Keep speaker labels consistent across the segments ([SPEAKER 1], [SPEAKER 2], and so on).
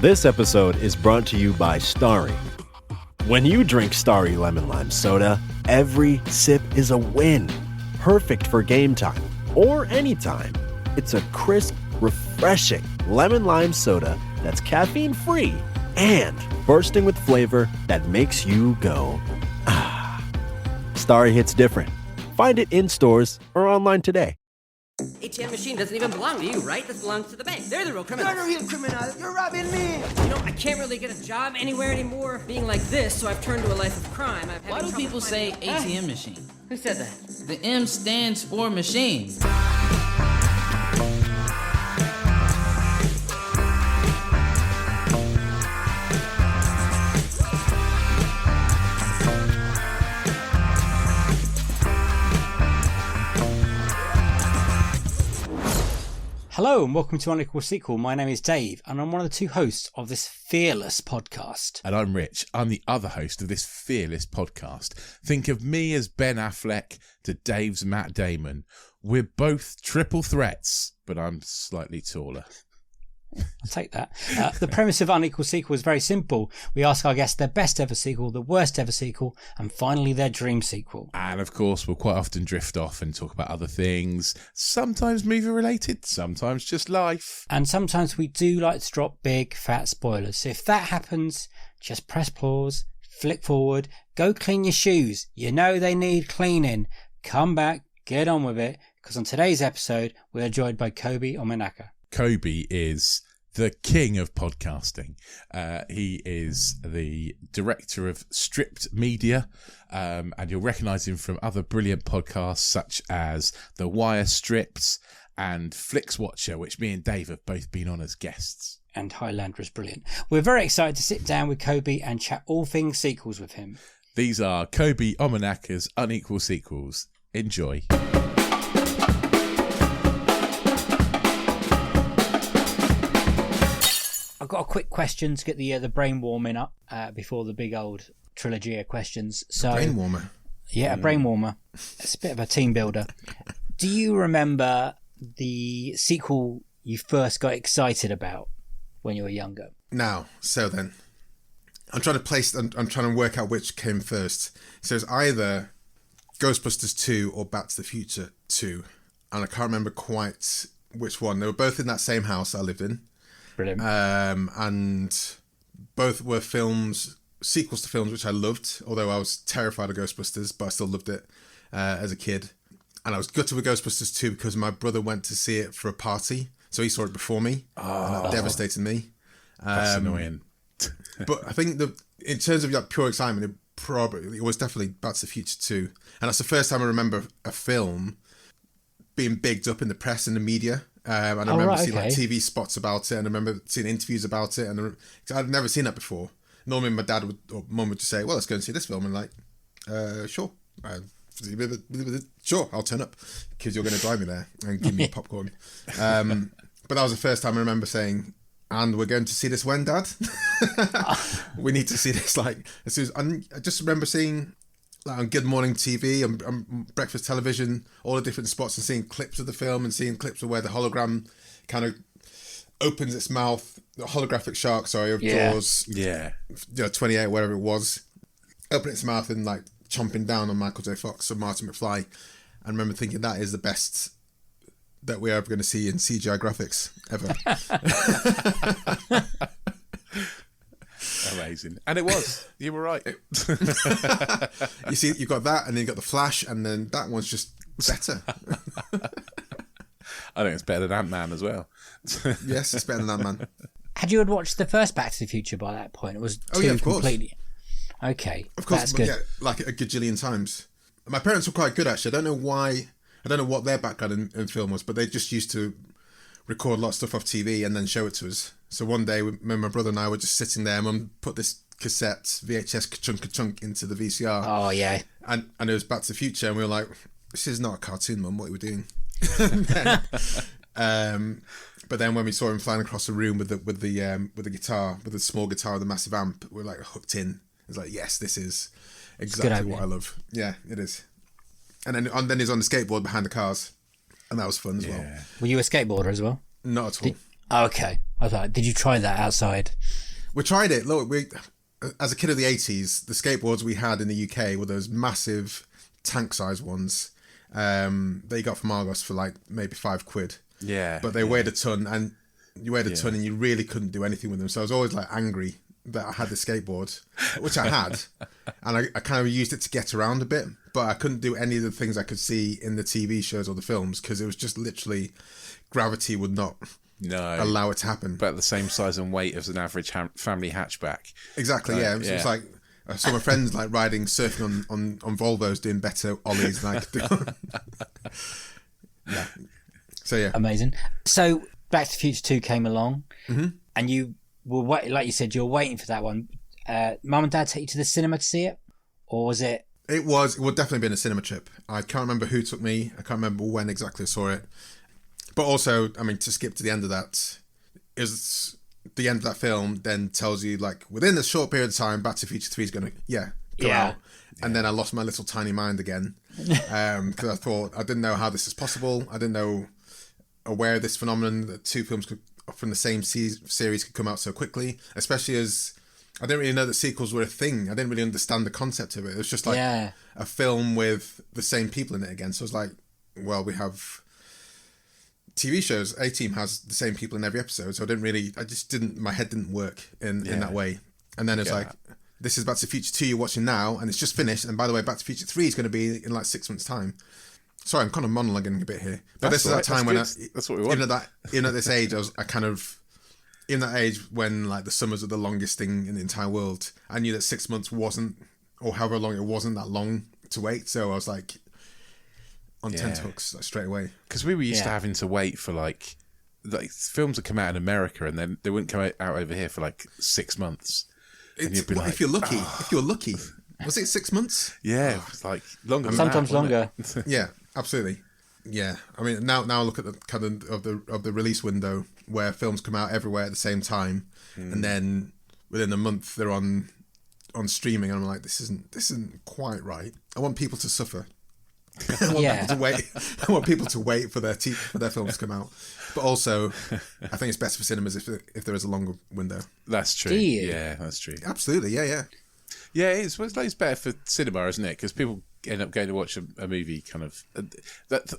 [SPEAKER 1] This episode is brought to you by Starry. When you drink Starry Lemon Lime Soda, every sip is a win. Perfect for game time or anytime. It's a crisp, refreshing lemon lime soda that's caffeine-free and bursting with flavor that makes you go, ah. Starry hits different. Find it in stores or online today.
[SPEAKER 2] ATM machine doesn't even belong to you, right? This belongs to the bank. They're the real criminals.
[SPEAKER 3] You're the real criminal. You're robbing me.
[SPEAKER 2] You know, I can't really get a job anywhere anymore being like this, so I've turned to a life of crime.
[SPEAKER 4] Why do people say ATM machine?
[SPEAKER 2] Who said that?
[SPEAKER 4] The M stands for machine.
[SPEAKER 5] Hello and welcome to Unequal Sequel. My name is Dave and I'm one of the two hosts of this fearless podcast.
[SPEAKER 6] And I'm Rich. I'm the other host of this fearless podcast. Think of me as Ben Affleck to Dave's Matt Damon. We're both triple threats, but I'm slightly taller.
[SPEAKER 5] I'll take that. The premise of Unequal Sequel is very simple. We ask our guests their best ever sequel, the worst ever sequel, and finally their dream sequel.
[SPEAKER 6] And of course, we'll quite often drift off and talk about other things. Sometimes movie related, sometimes just life.
[SPEAKER 5] And sometimes we do like to drop big, fat spoilers. So if that happens, just press pause, flick forward, go clean your shoes. You know they need cleaning. Come back, get on with it, because on today's episode, we are joined by Kobi Omenaka.
[SPEAKER 6] Kobi is the king of podcasting. He is the director of Stripped Media, and you'll recognise him from other brilliant podcasts such as The Wire Stripped and Flixwatcher, which me and Dave have both been on as guests.
[SPEAKER 5] And Highlander is brilliant. We're very excited to sit down with Kobi and chat all things sequels with him.
[SPEAKER 6] These are Kobi Omenaka's Unequal Sequels. Enjoy.
[SPEAKER 5] I've got a quick question to get the brain warming up before the big old trilogy of questions. So,
[SPEAKER 3] Brain warmer.
[SPEAKER 5] Yeah, a brain warmer. It's a bit of a team builder. Do you remember the sequel you first got excited about when you were younger?
[SPEAKER 3] Now, so then, I'm trying to work out which came first. So it's either Ghostbusters 2 or Back to the Future 2. And I can't remember quite which one. They were both in that same house I lived in.
[SPEAKER 5] Brilliant.
[SPEAKER 3] And both were sequels to films which I loved, although I was terrified of Ghostbusters, but I still loved it as a kid. And I was gutted with Ghostbusters 2 because my brother went to see it for a party, so he saw it before me, and that devastated me.
[SPEAKER 6] That's annoying.
[SPEAKER 3] But I think in terms of like pure excitement, it was definitely Back to the Future 2. And that's the first time I remember a film being bigged up in the press and the media. And I remember seeing like TV spots about it, and I remember seeing interviews about it, and I'd never seen that before. Normally my dad or mum would just say, well, let's go and see this film, and like, sure. Sure, I'll turn up, because you're going to drive me there and give me popcorn. But that was the first time I remember saying, and we're going to see this when, Dad? We need to see this, like, as soon as, I just remember seeing, like, on Good Morning TV, on breakfast television, all the different spots, and seeing clips of the film and seeing clips of where the hologram kind of opens its mouth, the holographic shark, of Jaws, 28, whatever it was, open its mouth and like chomping down on Michael J. Fox or Martin McFly. I remember thinking that is the best that we're ever going to see in CGI graphics ever.
[SPEAKER 6] Amazing. And it was. You were right.
[SPEAKER 3] You see, you've got that, and then you've got the Flash, and then that one's just better.
[SPEAKER 6] I think it's better than Ant-Man as well.
[SPEAKER 3] Yes, it's better than Ant-Man.
[SPEAKER 5] Had you had watched the first Back to the Future by that point? It was
[SPEAKER 3] of course.
[SPEAKER 5] Completely. Okay,
[SPEAKER 3] of course,
[SPEAKER 5] that's good.
[SPEAKER 3] Yeah, like a gajillion times. My parents were quite good, actually. I don't know why. I don't know what their background in film was, but they just used to record a lot of stuff off TV and then show it to us. So one day, my brother and I were just sitting there, and Mum put this cassette, VHS ka-chunk into the VCR.
[SPEAKER 5] Oh, yeah.
[SPEAKER 3] And it was Back to the Future, and we were like, this is not a cartoon, Mum, what are we doing? But then when we saw him flying across the room with the guitar, with the small guitar and the massive amp, we're like hooked in. It's like, yes, this is exactly what I love. Yeah, it is. And then he's on the skateboard behind the cars, and that was fun as well.
[SPEAKER 5] Were you a skateboarder as well?
[SPEAKER 3] Not at all.
[SPEAKER 5] Okay. I was like, did you try that outside?
[SPEAKER 3] We tried it. Look, as a kid of the 80s, the skateboards we had in the UK were those massive tank-sized ones that you got from Argos for like maybe £5.
[SPEAKER 6] Yeah.
[SPEAKER 3] But they weighed a ton, and you weighed a ton, and you really couldn't do anything with them. So I was always like angry that I had the skateboard, which I had, and I kind of used it to get around a bit, but I couldn't do any of the things I could see in the TV shows or the films because it was just literally gravity would not allow it to happen.
[SPEAKER 6] About the same size and weight as an average family hatchback.
[SPEAKER 3] Exactly, yeah. It's like I saw my friends like surfing on Volvos doing better ollies than I could do. Yeah. So yeah.
[SPEAKER 5] Amazing. So Back to the Future 2 came along, and you were like you said, you were waiting for that one. Mum and Dad take you to the cinema to see it, or was it? It
[SPEAKER 3] would definitely been a cinema trip. I can't remember who took me. I can't remember when exactly I saw it. But also, I mean, to skip to the end of that, is the end of that film then tells you, like, within a short period of time, Back to the Future 3 is going to, go out. And then I lost my little tiny mind again. Because I thought, I didn't know how this is possible. I didn't know, aware of this phenomenon that two films from the same series could come out so quickly. Especially as I didn't really know that sequels were a thing. I didn't really understand the concept of it. It was just like a film with the same people in it again. So I was like, well, we have TV shows. A-Team has the same people in every episode. So my head didn't work in that way. And then it's like, this is Back to the Future 2 you're watching now, and it's just finished. And by the way, Back to the Future 3 is going to be in like 6 months' time. Sorry, I'm kind of monologuing a bit here. But this is that time when
[SPEAKER 6] that's what we want.
[SPEAKER 3] Even at this age, in that age when like the summers are the longest thing in the entire world, I knew that 6 months wasn't, or however long it wasn't that long to wait. So I was like on tenterhooks straight away.
[SPEAKER 6] Because we were used to having to wait for like films that come out in America and then they wouldn't come out over here for like 6 months. And you'd be like,
[SPEAKER 3] if you're lucky, was it 6 months?
[SPEAKER 6] Yeah, it was like longer.
[SPEAKER 5] Sometimes longer.
[SPEAKER 3] Yeah, absolutely. Yeah, I mean now I look at the kind of the release window where films come out everywhere at the same time, and then within a month they're on streaming, and I'm like, this isn't quite right. I want people to suffer. I want people to wait. I want people to wait for their films to come out. But also, I think it's better for cinemas if there is a longer window.
[SPEAKER 6] That's true. Yeah, that's true.
[SPEAKER 3] Absolutely. Yeah.
[SPEAKER 6] Yeah, it's better for cinema, isn't it? Because people end up going to watch a movie kind of...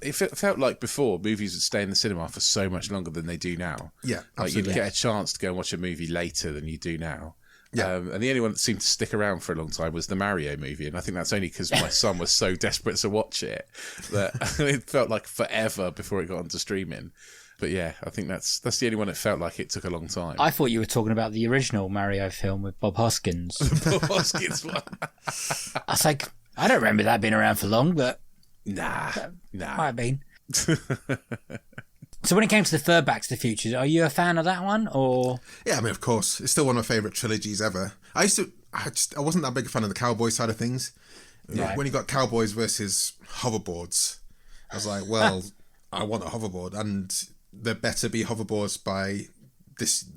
[SPEAKER 6] It felt like before, movies would stay in the cinema for so much longer than they do now.
[SPEAKER 3] Yeah, absolutely.
[SPEAKER 6] Like you'd get a chance to go and watch a movie later than you do now. Yeah. And the only one that seemed to stick around for a long time was the Mario movie, and I think that's only because my son was so desperate to watch it that it felt like forever before it got onto streaming. But yeah, I think that's the only one that felt like it took a long time.
[SPEAKER 5] I thought you were talking about the original Mario film with Bob Hoskins.
[SPEAKER 6] Bob Hoskins one.
[SPEAKER 5] I was like, I don't remember that being around for long, but
[SPEAKER 6] nah,
[SPEAKER 5] might have been. So when it came to the third Back to the Future, are you a fan of that one, or?
[SPEAKER 3] Yeah, I mean, of course, it's still one of my favourite trilogies ever. I wasn't that big a fan of the cowboy side of things. Right. When you got cowboys versus hoverboards, I was like, well, I want a hoverboard, and there better be hoverboards by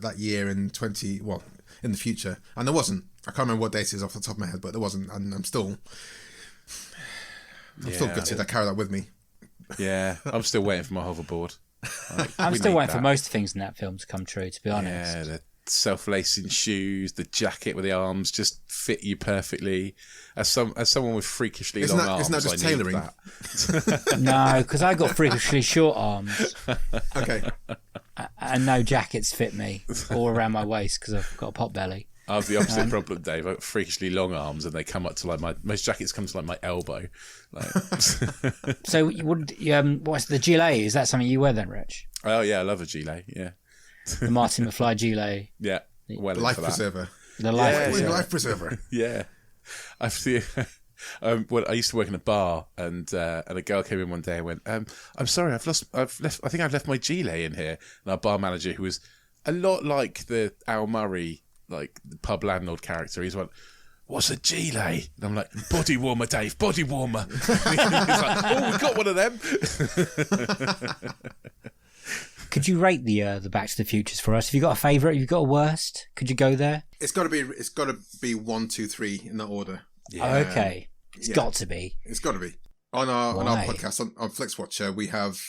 [SPEAKER 3] that year in the future. And there wasn't. I can't remember what date it is off the top of my head, but there wasn't, and I'm still gutted. I carry that with me.
[SPEAKER 6] Yeah, I'm still waiting for my hoverboard.
[SPEAKER 5] I'm still waiting for most things in that film to come true, to be honest.
[SPEAKER 6] Yeah, the self-lacing shoes, the jacket with the arms just fit you perfectly. As someone with freakishly long arms,
[SPEAKER 3] isn't that just tailoring?
[SPEAKER 5] No, because I got freakishly short arms.
[SPEAKER 3] Okay.
[SPEAKER 5] And no jackets fit me, all around my waist because I've got a pot belly.
[SPEAKER 6] I have the opposite problem, Dave. I've got freakishly long arms, and they come up to most jackets come to my elbow.
[SPEAKER 5] So, what's the gilet? Is that something you wear then, Rich?
[SPEAKER 6] Oh yeah, I love a gilet. Yeah,
[SPEAKER 5] the Martin McFly gilet.
[SPEAKER 6] Yeah, well,
[SPEAKER 3] life preserver.
[SPEAKER 5] The life
[SPEAKER 3] preserver.
[SPEAKER 6] Yeah, I used to work in a bar, and a girl came in one day and went, "I'm sorry, I think I've left my gilet in here." And our bar manager, who was a lot like the Al Murray, like the pub landlord character, he's like, "What's a gilet?" And I'm like, "Body warmer, Dave, body warmer." He's like, "Oh, we got one of them."
[SPEAKER 5] Could you rate the Back to the Futures for us? Have you got a favourite? Have you got a worst? Could you go there?
[SPEAKER 3] It's got to be 1, 2, 3 in that order.
[SPEAKER 5] Yeah. Okay. It's got to be.
[SPEAKER 3] It's got to be. On our podcast on Flixwatcher, we have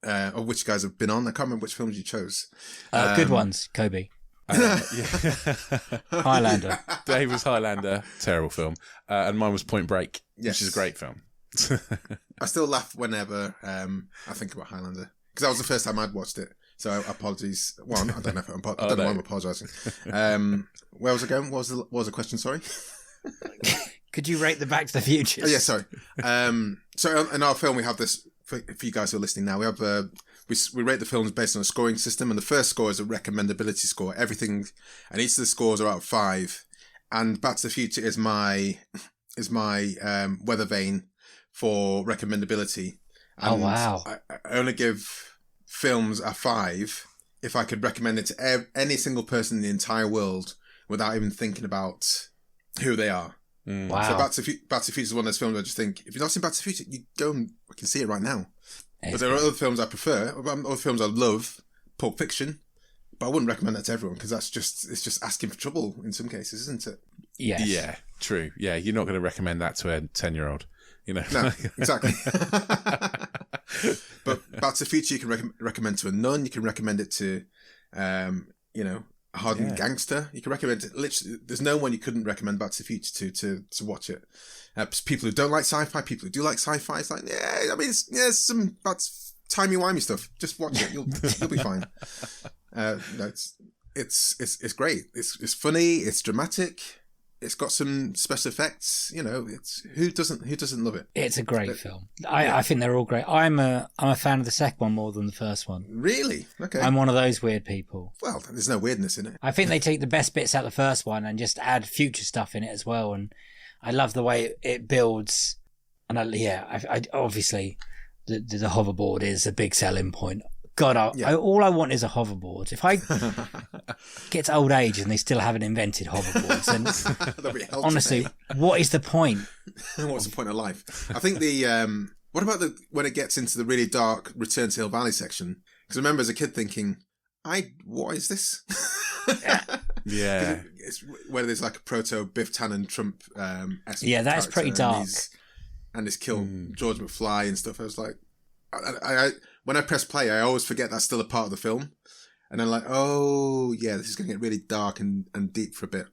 [SPEAKER 3] of which you guys have been on. I can't remember which films you chose.
[SPEAKER 5] Good ones, Kobe. Highlander.
[SPEAKER 6] Dave was Highlander, terrible film, and mine was Point Break, which is a great film.
[SPEAKER 3] I still laugh whenever I think about Highlander because that was the first time I'd watched it. So apologies. One, I don't know if I don't know why I'm apologising. Where was I going? What was the question? Sorry.
[SPEAKER 5] Could you rate the Back to the Future?
[SPEAKER 3] Oh, yeah, sorry. So in our film, we have this for you guys who are listening now. We have we rate the films based on a scoring system, and the first score is a recommendability score. Everything, and each of the scores are out of 5. And Back to the Future is my weather vane for recommendability. And
[SPEAKER 5] wow!
[SPEAKER 3] I only give films a 5 if I could recommend it to any single person in the entire world without even thinking about who they are.
[SPEAKER 5] Wow.
[SPEAKER 3] So Back to the Future is one of those films I just think, if you've not seen Back to the Future, you go and can see it right now. But there are other films I prefer, other films I love, Pulp Fiction, but I wouldn't recommend that to everyone because it's just asking for trouble in some cases, isn't it?
[SPEAKER 5] Yes.
[SPEAKER 6] Yeah, true. Yeah, you're not going to recommend that to a 10-year-old, you know.
[SPEAKER 3] No, exactly. But Back to the Future you can recommend to a nun, you can recommend it to, a hardened gangster. You can recommend it. Literally, there's no one you couldn't recommend Back to the Future to watch it. People who don't like sci-fi, people who do like sci-fi, it's like, it's some that's timey-wimey stuff. Just watch it. You'll be fine. It's great. It's funny. It's dramatic. It's got some special effects. It's who doesn't love it?
[SPEAKER 5] It's a great film. I think they're all great. I'm a fan of the second one more than the first one.
[SPEAKER 3] Really? Okay.
[SPEAKER 5] I'm one of those weird people.
[SPEAKER 3] Well, there's no weirdness in it.
[SPEAKER 5] I think they take the best bits out of the first one and just add future stuff in it as well. And I love the way it builds. And I obviously the hoverboard is a big selling point. God, all I want is a hoverboard. If I get to old age and they still haven't invented hoverboards, then honestly, what is the point?
[SPEAKER 3] What's the point of life? I think what about when it gets into the really dark Return to Hill Valley section? Because I remember as a kid thinking, what is this?
[SPEAKER 6] Yeah.
[SPEAKER 3] It's where there's like a proto Biff Tannen Trump.
[SPEAKER 5] That's pretty dark.
[SPEAKER 3] And he's killed George McFly and stuff. I was like, I when I press play, I always forget that's still a part of the film. And I'm like, oh, yeah, this is going to get really dark and deep for a bit.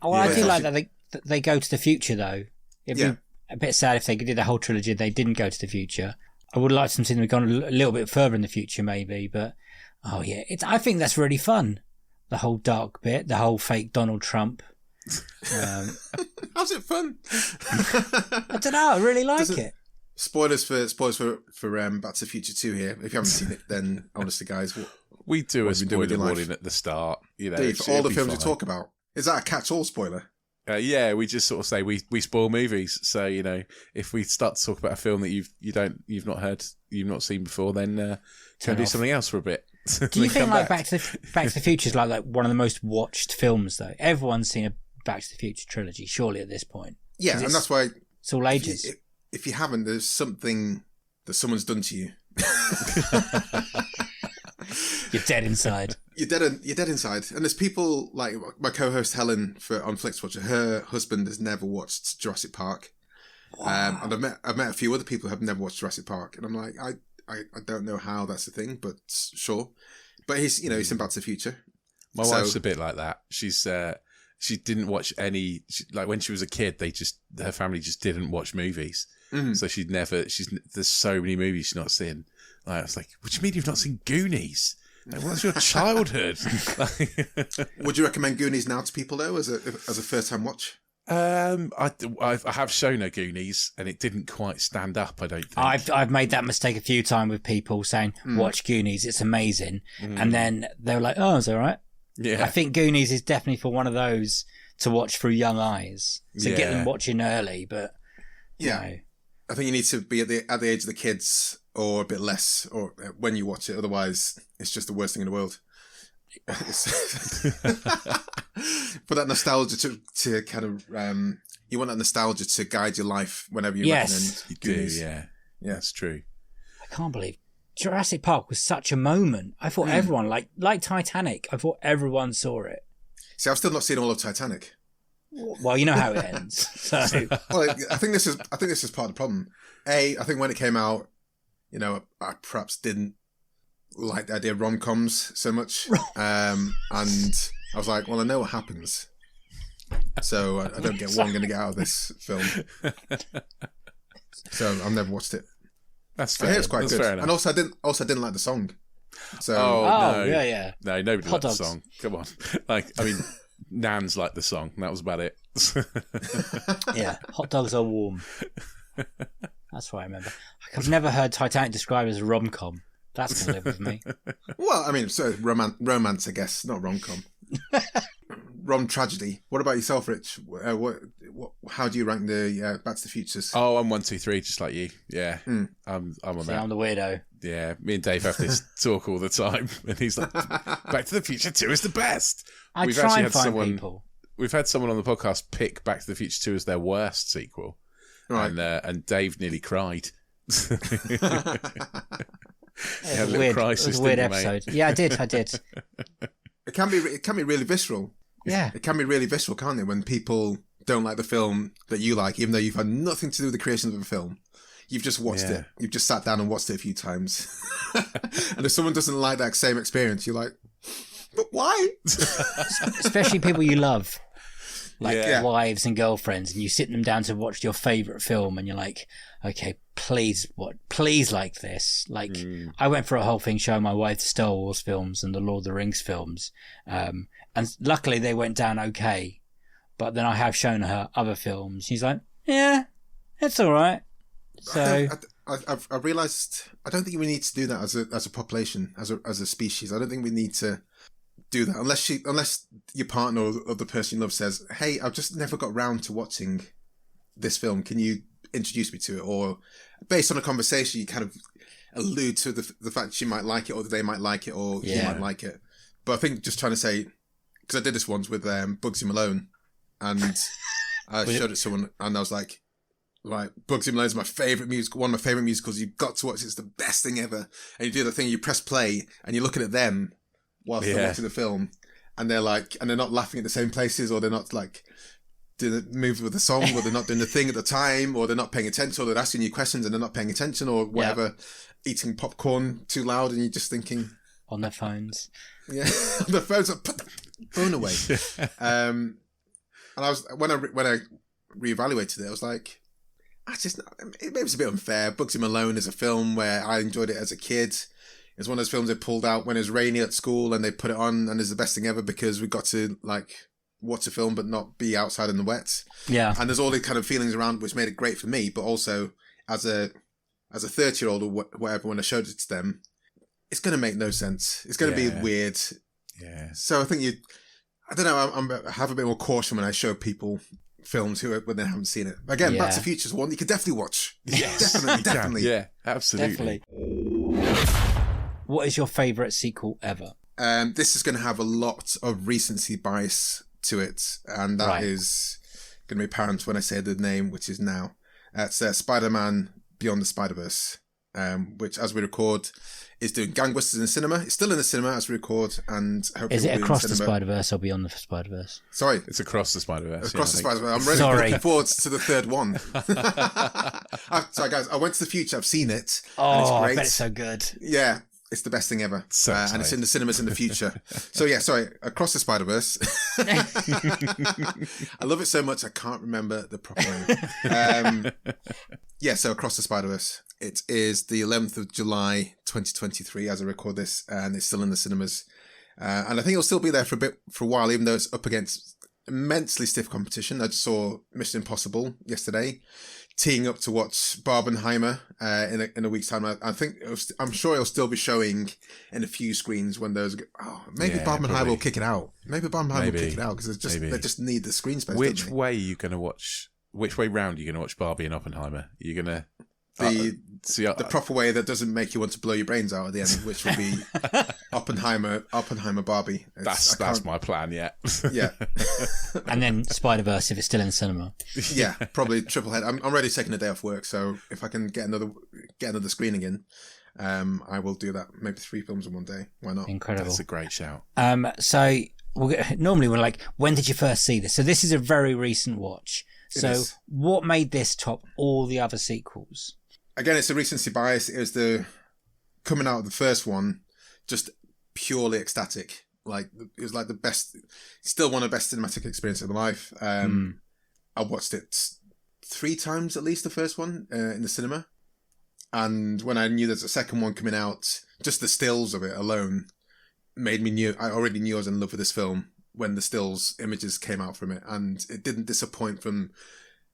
[SPEAKER 5] Oh, I do like that they go to the future, though. It'd be a bit sad if they did a whole trilogy they didn't go to the future. I would like to see them gone a little bit further in the future, maybe. But, I think that's really fun. The whole dark bit, the whole fake Donald Trump.
[SPEAKER 3] How's it fun?
[SPEAKER 5] I don't know. I really like it.
[SPEAKER 3] Spoilers for Back to the Future 2 here. If you haven't seen it, then honestly, guys,
[SPEAKER 6] we do a spoiler warning at the start.
[SPEAKER 3] For all the films we talk about. Is that a catch-all spoiler?
[SPEAKER 6] We just sort of say we spoil movies. So if we start to talk about a film that you've not heard, you've not seen before, then go do something else for a bit.
[SPEAKER 5] Do you think like Back to the Future is like one of the most watched films though? Everyone's seen a Back to the Future trilogy, surely at this point.
[SPEAKER 3] Yeah, and that's why
[SPEAKER 5] it's all ages.
[SPEAKER 3] If you haven't, there's something that someone's done to you.
[SPEAKER 5] You're dead inside.
[SPEAKER 3] You're dead inside. And there's people like my co-host Helen on Flixwatcher. Her husband has never watched Jurassic Park. Wow. And I've met a few other people who have never watched Jurassic Park, and I'm like, I don't know how that's a thing, but sure. But he's in Back to the Future.
[SPEAKER 6] My wife's a bit like that. She didn't watch any, like when she was a kid, her family just didn't watch movies. Mm. So there's so many movies she's not seen. Like, I was like, what do you mean you've not seen Goonies? Like, what's your childhood?
[SPEAKER 3] Would you recommend Goonies now to people though, as a first time watch?
[SPEAKER 6] I have shown her Goonies and it didn't quite stand up, I don't think.
[SPEAKER 5] I've made that mistake a few times with people saying, watch Goonies, it's amazing. And then they were like, oh, it's all right. Yeah. I think Goonies is definitely for one of those to watch through young eyes. So get them watching early, but
[SPEAKER 3] I think you need to be at the age of the kids or a bit less, or when you watch it. Otherwise, it's just the worst thing in the world. For that nostalgia to kind of you want that nostalgia to guide your life whenever you recommend Goonies.
[SPEAKER 6] Yeah, that's true.
[SPEAKER 5] I can't believe Jurassic Park was such a moment. I thought everyone, like Titanic, I thought everyone saw it.
[SPEAKER 3] See, I've still not seen all of Titanic.
[SPEAKER 5] Well, you know how it ends. So,
[SPEAKER 3] well, I think this is part of the problem. I think when it came out, I perhaps didn't like the idea of rom-coms so much. And I was like, well, I know what happens. So I don't get what I'm going to get out of this film. So I've never watched it.
[SPEAKER 6] That's
[SPEAKER 3] I
[SPEAKER 6] fair.
[SPEAKER 3] hear it's quite
[SPEAKER 6] That's
[SPEAKER 3] good.
[SPEAKER 6] fair enough.
[SPEAKER 3] And also I didn't like the song. So
[SPEAKER 6] no.
[SPEAKER 5] yeah.
[SPEAKER 6] No, nobody
[SPEAKER 5] Hot
[SPEAKER 6] liked the
[SPEAKER 5] dogs.
[SPEAKER 6] song. Come on. Nans liked the song. That was about it.
[SPEAKER 5] Yeah, hot dogs are warm. That's what I remember. I've never heard Titanic described as a rom-com. That's going to live with me.
[SPEAKER 3] well, I mean, so romance, I guess, not rom-com. Rom tragedy. What about yourself, Rich? How do you rank the Back to the Futures?
[SPEAKER 6] Oh, I'm 1, 2, 3, just like you. Yeah, I'm on
[SPEAKER 5] See,
[SPEAKER 6] that.
[SPEAKER 5] I'm the weirdo.
[SPEAKER 6] Yeah, me and Dave have this talk all the time, and he's like, "Back to the Future 2 is the best."
[SPEAKER 5] I
[SPEAKER 6] We've
[SPEAKER 5] try
[SPEAKER 6] actually
[SPEAKER 5] and
[SPEAKER 6] had
[SPEAKER 5] find
[SPEAKER 6] someone.
[SPEAKER 5] people.
[SPEAKER 6] We've had someone on the podcast pick Back to the Future 2 as their worst sequel,
[SPEAKER 3] Right.
[SPEAKER 6] and Dave nearly cried.
[SPEAKER 5] It
[SPEAKER 6] had a
[SPEAKER 5] was
[SPEAKER 6] little
[SPEAKER 5] weird. It
[SPEAKER 6] crisis,
[SPEAKER 5] was a weird
[SPEAKER 6] didn't you, mate?
[SPEAKER 5] episode. Yeah, I did.
[SPEAKER 3] It can be really visceral.
[SPEAKER 5] Yeah.
[SPEAKER 3] It can be really visceral, can't it? When people don't like the film that you like, even though you've had nothing to do with the creation of the film. You've just watched it. You've just sat down and watched it a few times. And if someone doesn't like that same experience, you're like, but why?
[SPEAKER 5] Especially people you love. Like
[SPEAKER 6] Yeah.
[SPEAKER 5] wives and girlfriends, and you sit them down to watch your favourite film, and you're like, okay, please like this. Like, I went for a whole thing showing my wife the Star Wars films and the Lord of the Rings films. And luckily they went down okay. But then I have shown her other films. She's like, yeah, it's all right. So
[SPEAKER 3] I've realised I don't think we need to do that as a population, as a species. I don't think we need to do that unless your partner or the person you love says, hey, I've just never got round to watching this film. Can you introduce me to it? Or based on a conversation, you kind of allude to the fact she might like it, or that they might like it, or he might like it. But I think just trying to say, because I did this once with Bugsy Malone, and I showed it to someone, and I was like, right, Bugsy Malone is my favourite musical, one of my favourite musicals. You've got to watch it. It's the best thing ever. And you do the thing, you press play, and you're looking at them whilst they're watching the film, and they're not laughing at the same places, or they're not like doing the moves with the song, or they're not doing the thing at the time, or they're not paying attention, or they're asking you questions and they're not paying attention, or whatever, eating popcorn too loud, and you're just thinking
[SPEAKER 5] on their phones.
[SPEAKER 3] Yeah, the phone's like, put the phone away. And I was when I reevaluated it, I was like, maybe it's a bit unfair. Bugsy Malone is a film where I enjoyed it as a kid. It's one of those films they pulled out when it was rainy at school, and they put it on, and it's the best thing ever because we got to like watch a film but not be outside in the wet.
[SPEAKER 5] Yeah,
[SPEAKER 3] and there's all these kind of feelings around, which made it great for me. But also as a 30-year-old or whatever, when I showed it to them, it's going to make no sense. It's going to be weird.
[SPEAKER 6] Yeah.
[SPEAKER 3] So I think I don't know. I have a bit more caution when I show people films when they haven't seen it. Again, Back to the Future's one you could definitely watch.
[SPEAKER 6] Yes,
[SPEAKER 3] definitely.
[SPEAKER 6] Yeah, absolutely.
[SPEAKER 5] What is your favourite sequel ever?
[SPEAKER 3] This is going to have a lot of recency bias to it, and that is going to be apparent when I say the name, which is now. It's Spider-Man Beyond the Spider-Verse, which, as we record, is doing gangbusters in the cinema. It's still in the cinema as we record, and hopefully
[SPEAKER 5] is it
[SPEAKER 3] will be
[SPEAKER 5] Across
[SPEAKER 3] in
[SPEAKER 5] the
[SPEAKER 3] cinema.
[SPEAKER 5] Spider-Verse or Beyond the Spider-Verse?
[SPEAKER 3] Sorry,
[SPEAKER 6] It's Across the Spider-Verse.
[SPEAKER 3] Across the
[SPEAKER 6] I think.
[SPEAKER 3] Spider-Verse. I'm really looking forward to the third one. Sorry, guys. I went to the future. I've seen it. And it's
[SPEAKER 5] Oh,
[SPEAKER 3] great.
[SPEAKER 5] I bet it's so good.
[SPEAKER 3] Yeah, it's the best thing ever.
[SPEAKER 6] So
[SPEAKER 3] and it's
[SPEAKER 6] exciting.
[SPEAKER 3] in the cinemas in the future. So yeah, sorry, Across the Spider-Verse. I love it so much I can't remember the proper name. So Across the Spider-Verse. It is the 11th of July 2023 as I record this, and it's still in the cinemas. And I think it'll still be there for a while, even though it's up against immensely stiff competition. I just saw Mission Impossible yesterday, teeing up to watch Barbenheimer in a week's time. I'm sure it'll still be showing in a few screens when those. Maybe Barbenheimer
[SPEAKER 6] probably.
[SPEAKER 3] will kick it out. Maybe Barbenheimer will kick it out because they just need the screen space.
[SPEAKER 6] Which
[SPEAKER 3] don't they?
[SPEAKER 6] way are you going to watch? Which way round are you going to watch Barbie and Oppenheimer? Are you going to
[SPEAKER 3] the proper way that doesn't make you want to blow your brains out at the end, which would be Oppenheimer Barbie.
[SPEAKER 6] That's my plan. Yeah.
[SPEAKER 3] Yeah.
[SPEAKER 5] And then Spider-Verse if it's still in cinema.
[SPEAKER 3] Yeah, probably triple head. I'm already taking a day off work, so if I can get another screening in, I will do that. Maybe 3 films in one day. Why not?
[SPEAKER 5] Incredible.
[SPEAKER 6] That's a great shout.
[SPEAKER 5] So normally we're like, when did you first see this? So this is a very recent watch. So
[SPEAKER 3] is.
[SPEAKER 5] what made this top all the other sequels?
[SPEAKER 3] Again, it's a recency bias. It was the coming out of the first one. just purely ecstatic. Like, it was like the best, still one of the best cinematic experiences of my life. I watched it 3 times at least, the first one, in the cinema. And when I knew there's a second one coming out, just the stills of it alone made me I already knew I was in love with this film when the stills images came out from it. And it didn't disappoint from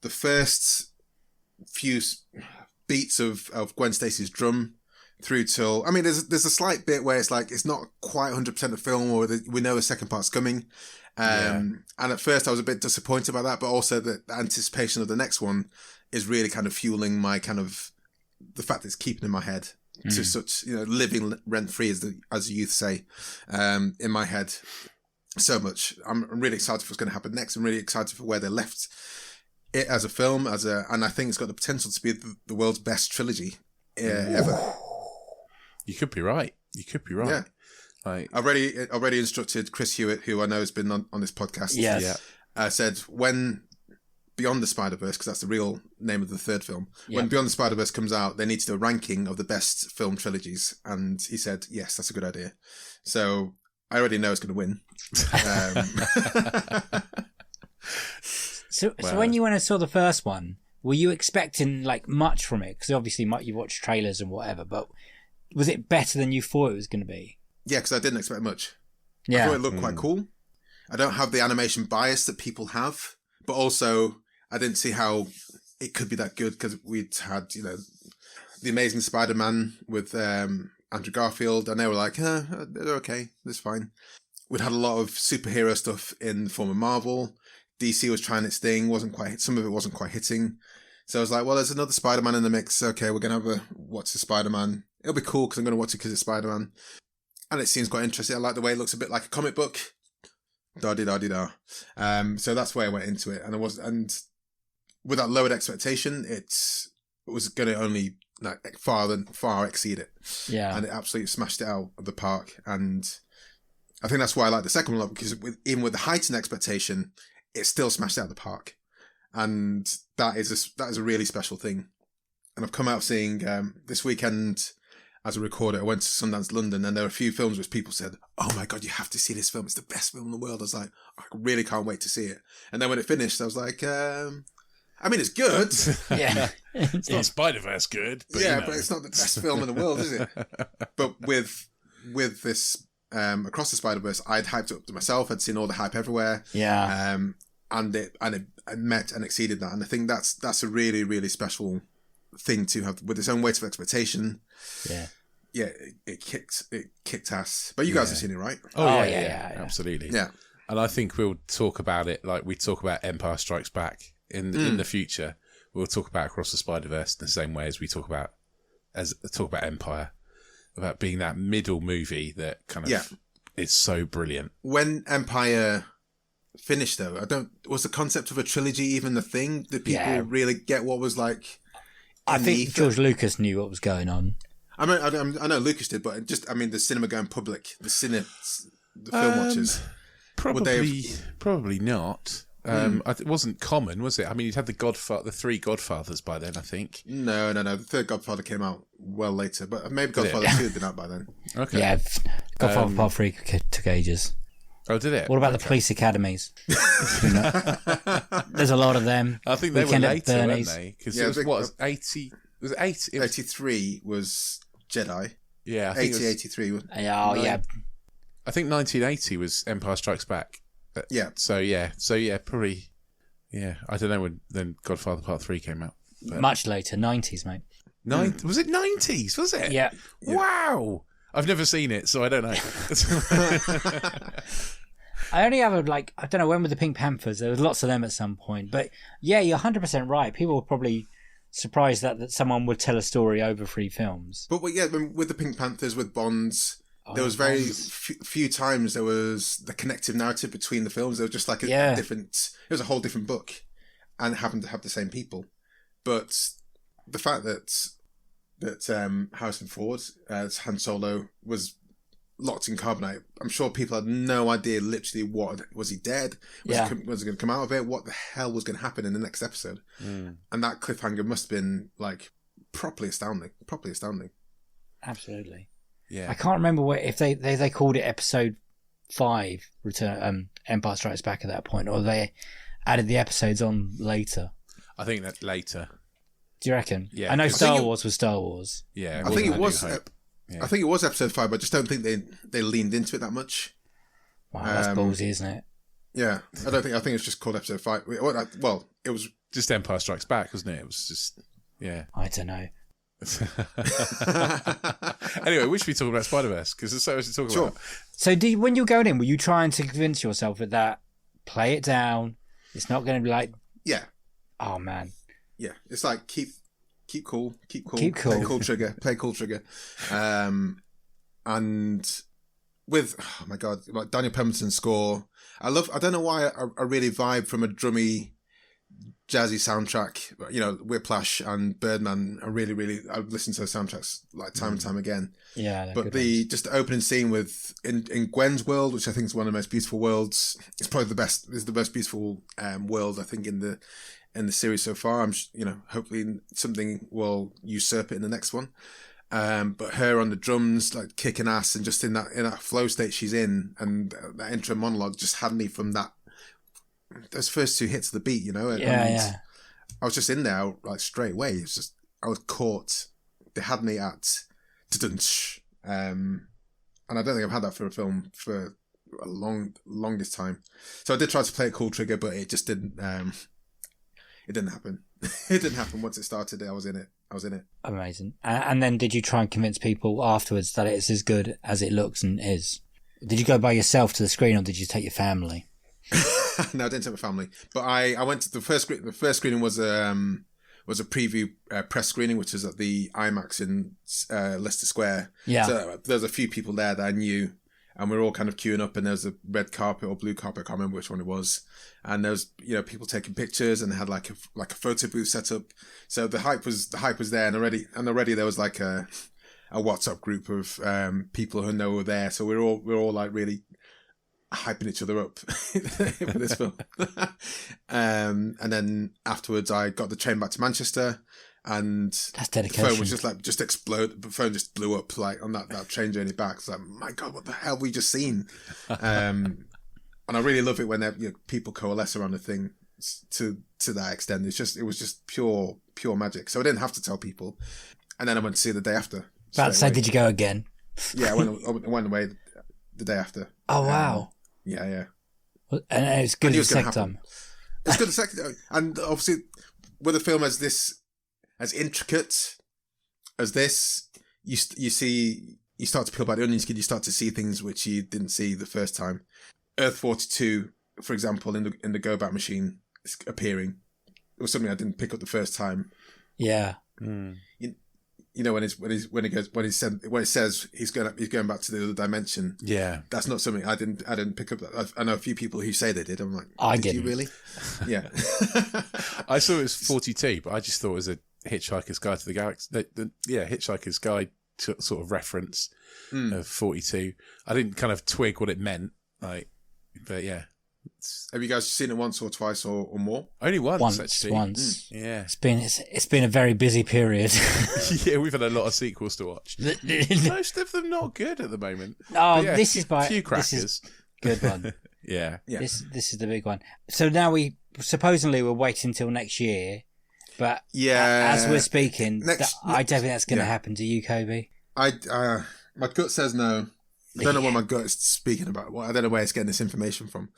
[SPEAKER 3] the first few beats of Gwen Stacy's drum through till, I mean, there's a slight bit where it's like, it's not quite 100% of film, or we know a second part's coming. And at first I was a bit disappointed by that, but also the anticipation of the next one is really kind of fueling my kind of, the fact that it's keeping in my head to such, living rent free, as youth say, in my head so much. I'm really excited for what's going to happen next. I'm really excited for where they left it as a film, and I think it's got the potential to be the world's best trilogy ever.
[SPEAKER 6] You could be right.
[SPEAKER 3] Yeah. I've already instructed Chris Hewitt, who I know has been on this podcast.
[SPEAKER 5] Yes.
[SPEAKER 3] Said when Beyond the Spider-Verse, because that's the real name of the third film, when Beyond the Spider-Verse comes out, they need to do a ranking of the best film trilogies. And he said, yes, that's a good idea. So I already know it's going to win.
[SPEAKER 5] So when you went and saw the first one, were you expecting like much from it? Because obviously you watched trailers and whatever, but was it better than you thought it was going to be?
[SPEAKER 3] Yeah, because I didn't expect much.
[SPEAKER 5] Yeah.
[SPEAKER 3] I thought it looked quite cool. I don't have the animation bias that people have, but also I didn't see how it could be that good, because we'd had, The Amazing Spider-Man with Andrew Garfield, and they were like, they're okay, that's fine. We'd had a lot of superhero stuff in the form of Marvel. DC was trying its thing, some of it wasn't quite hitting. So I was like, well, there's another Spider-Man in the mix. Okay, we're going to have watch the Spider-Man. It'll be cool because I'm going to watch it because it's Spider-Man. And it seems quite interesting. I like the way it looks a bit like a comic book. Da-di-da-di-da. So that's where I went into it. And with that lowered expectation, it was going to only far exceed it.
[SPEAKER 5] Yeah.
[SPEAKER 3] And it absolutely smashed it out of the park. And I think that's why I like the second one a lot, because even with the heightened expectation, it still smashed it out of the park. And that is a really special thing. And I've come out seeing this weekend, as a recorder, I went to Sundance London, and there were a few films which people said, oh my God, you have to see this film. It's the best film in the world. I was like, I really can't wait to see it. And then when it finished, I was like, it's good.
[SPEAKER 5] Yeah.
[SPEAKER 6] It's not Spider-Verse good. But
[SPEAKER 3] but it's not the best film in the world, is it? But with this Across the Spider-Verse, I'd hyped it up to myself. I'd seen all the hype everywhere.
[SPEAKER 5] Yeah.
[SPEAKER 3] And it met and exceeded that. And I think that's a really, really special thing to have, with its own weight of expectation. Yeah, it kicked ass. But you guys have seen it, right?
[SPEAKER 6] Oh yeah, absolutely.
[SPEAKER 3] Yeah.
[SPEAKER 6] And I think we'll talk about it like we talk about Empire Strikes Back in the future. We'll talk about Across the Spider-Verse in the same way as we talk about Empire, about being that middle movie that kind of is so brilliant.
[SPEAKER 3] When Empire finished, though, was the concept of a trilogy even the thing? Did people really get what was like?
[SPEAKER 5] I think George Lucas knew what was going on.
[SPEAKER 3] I mean, I know Lucas did, but the cinema going public, the film watchers.
[SPEAKER 6] Probably not. It wasn't common, was it? I mean, you'd had the 3 Godfathers by then, I think.
[SPEAKER 3] No. The third Godfather came out well later, but maybe Godfather 2 had been out by then.
[SPEAKER 6] Okay.
[SPEAKER 5] Yeah, Godfather Part 3 took ages.
[SPEAKER 6] Oh, did it?
[SPEAKER 5] What about the police academies? There's a lot of them.
[SPEAKER 6] I think they were later, weren't they? Because it was 80? Was it 80?
[SPEAKER 3] 83 was Jedi.
[SPEAKER 6] Yeah, I think
[SPEAKER 3] 83 was...
[SPEAKER 5] yeah.
[SPEAKER 6] I think 1980 was Empire Strikes Back.
[SPEAKER 3] Yeah.
[SPEAKER 6] So probably... Yeah, I don't know when then Godfather Part 3 came out. But...
[SPEAKER 5] Much later, 90s, mate.
[SPEAKER 6] Was it 90s? Was it?
[SPEAKER 5] Yeah.
[SPEAKER 6] Wow! I've never seen it, so I don't know.
[SPEAKER 5] I only have I don't know, when were the Pink Panthers? There was lots of them at some point. But yeah, you're 100% right. People were probably surprised that someone would tell a story over 3 films.
[SPEAKER 3] But with the Pink Panthers, with Bonds, there was very few times there was the connective narrative between the films. There was just like it was a whole different book, and happened to have the same people. But the fact that Harrison Ford as Han Solo was locked in carbonite, I'm sure people had no idea literally what was he dead? Was he going to come out of it? What the hell was going to happen in the next episode? And that cliffhanger must have been like properly astounding.
[SPEAKER 5] Absolutely.
[SPEAKER 6] Yeah.
[SPEAKER 5] I can't remember if they called it episode 5, Return Empire Strikes Back at that point, or they added the episodes on later.
[SPEAKER 6] I think that later.
[SPEAKER 5] Do you reckon?
[SPEAKER 6] Yeah,
[SPEAKER 5] I know
[SPEAKER 6] 'cause-
[SPEAKER 5] Star Wars was Star Wars.
[SPEAKER 6] Yeah.
[SPEAKER 3] I think it was.
[SPEAKER 6] Yeah.
[SPEAKER 3] I think it was episode 5, but I just don't think they leaned into it that much.
[SPEAKER 5] Wow, that's ballsy, isn't it?
[SPEAKER 3] Yeah, I think it's just called episode 5. Well, it was.
[SPEAKER 6] Just Empire Strikes Back, wasn't it? It was just, yeah.
[SPEAKER 5] I don't know.
[SPEAKER 6] Anyway, we should be talking about Spider-Verse because there's so much to talk
[SPEAKER 3] Sure.
[SPEAKER 6] about.
[SPEAKER 5] So when you're going in, were you trying to convince yourself that play it down? It's not going to be like,
[SPEAKER 3] Yeah,
[SPEAKER 5] oh man.
[SPEAKER 3] yeah. It's like keep cool.
[SPEAKER 5] Keep cool.
[SPEAKER 3] Play cool trigger. And with my God, like Daniel Pemberton's score, I don't know why I really vibe from a drummy, jazzy soundtrack. You know, Whiplash and Birdman. I've listened to those soundtracks like time and time again.
[SPEAKER 5] Yeah, they're
[SPEAKER 3] But
[SPEAKER 5] good
[SPEAKER 3] the
[SPEAKER 5] ones.
[SPEAKER 3] just the opening scene with in Gwen's world, which I think is one of the most beautiful worlds. It's probably the most beautiful world I think in the series so far. Hopefully something will usurp it in the next one. But her on the drums, like kicking ass, and just in that flow state she's in, and that intro monologue just had me from those first 2 hits of the beat, you know.
[SPEAKER 5] Yeah.
[SPEAKER 3] I was just in there like straight away. It's just I was caught. They had me at da-dunch. And I don't think I've had that for a film for a longest time. So I did try to play a cool trigger, but it just didn't. It didn't happen. It didn't happen once it started. I was in it.
[SPEAKER 5] Amazing. And then did you try and convince people afterwards that it's as good as it looks and is? Did you go by yourself to the screen, or did you take your family?
[SPEAKER 3] No, I didn't take my family, but I went to the first screen. The first screening was a preview press screening, which is at the IMAX in Leicester Square.
[SPEAKER 5] Yeah.
[SPEAKER 3] So there's a few people there that I knew, and we were all kind of queuing up, and there was a red carpet or blue carpet, I can't remember which one it was. And there was, people taking pictures, and they had like a photo booth set up. So the hype was there, and already there was like a WhatsApp group of people who know were there. So we're all like really hyping each other up for this film. And then afterwards I got the train back to Manchester, and
[SPEAKER 5] That's
[SPEAKER 3] the
[SPEAKER 5] dedication.
[SPEAKER 3] phone was just explode. The phone just blew up like on that train journey back. It's like, my God, what the hell have we just seen? And I really love it when people coalesce around a thing to that extent. It was just pure magic. So I didn't have to tell people. And then I went to see it the day after.
[SPEAKER 5] About to say,
[SPEAKER 3] straight away.
[SPEAKER 5] did you go again?
[SPEAKER 3] Yeah, I went away the day after.
[SPEAKER 5] Oh, wow.
[SPEAKER 3] Yeah.
[SPEAKER 5] And it's good
[SPEAKER 3] I knew
[SPEAKER 5] as
[SPEAKER 3] it
[SPEAKER 5] the
[SPEAKER 3] was gonna
[SPEAKER 5] second time.
[SPEAKER 3] happen. It's good the second time. And obviously, with a film as intricate as this, you start to peel back the onion skin. You start to see things which you didn't see the first time. Earth 42, for example, in the Go Back machine is appearing. It was something I didn't pick up the first time.
[SPEAKER 5] Yeah.
[SPEAKER 3] When it says he's going back to the other dimension.
[SPEAKER 6] Yeah.
[SPEAKER 3] That's not something I didn't pick up. I know a few people who say they did. I'm like,
[SPEAKER 5] I
[SPEAKER 3] did you
[SPEAKER 5] didn't.
[SPEAKER 3] really? Yeah.
[SPEAKER 6] I saw it was 42, but I just thought it was a Hitchhiker's Guide to the Galaxy. Hitchhiker's Guide to sort of reference of 42. I didn't kind of twig what it meant, but yeah.
[SPEAKER 3] Have you guys seen it once or twice or more?
[SPEAKER 6] Only once, actually.
[SPEAKER 5] Once.
[SPEAKER 6] Yeah.
[SPEAKER 5] It's been a very busy period.
[SPEAKER 6] Yeah, we've had a lot of sequels to watch. Most of them not good at the moment.
[SPEAKER 5] Oh,
[SPEAKER 6] But yeah,
[SPEAKER 5] this is
[SPEAKER 6] a few crackers.
[SPEAKER 5] This is good one.
[SPEAKER 6] Yeah.
[SPEAKER 3] Yeah.
[SPEAKER 5] This is the big one. So now we're waiting until next year, but
[SPEAKER 3] Yeah.
[SPEAKER 5] as we're speaking, I don't think that's going to
[SPEAKER 3] yeah.
[SPEAKER 5] happen to you, Kobe.
[SPEAKER 3] My gut says no. I don't know what my gut is speaking about. Well, I don't know where it's getting this information from.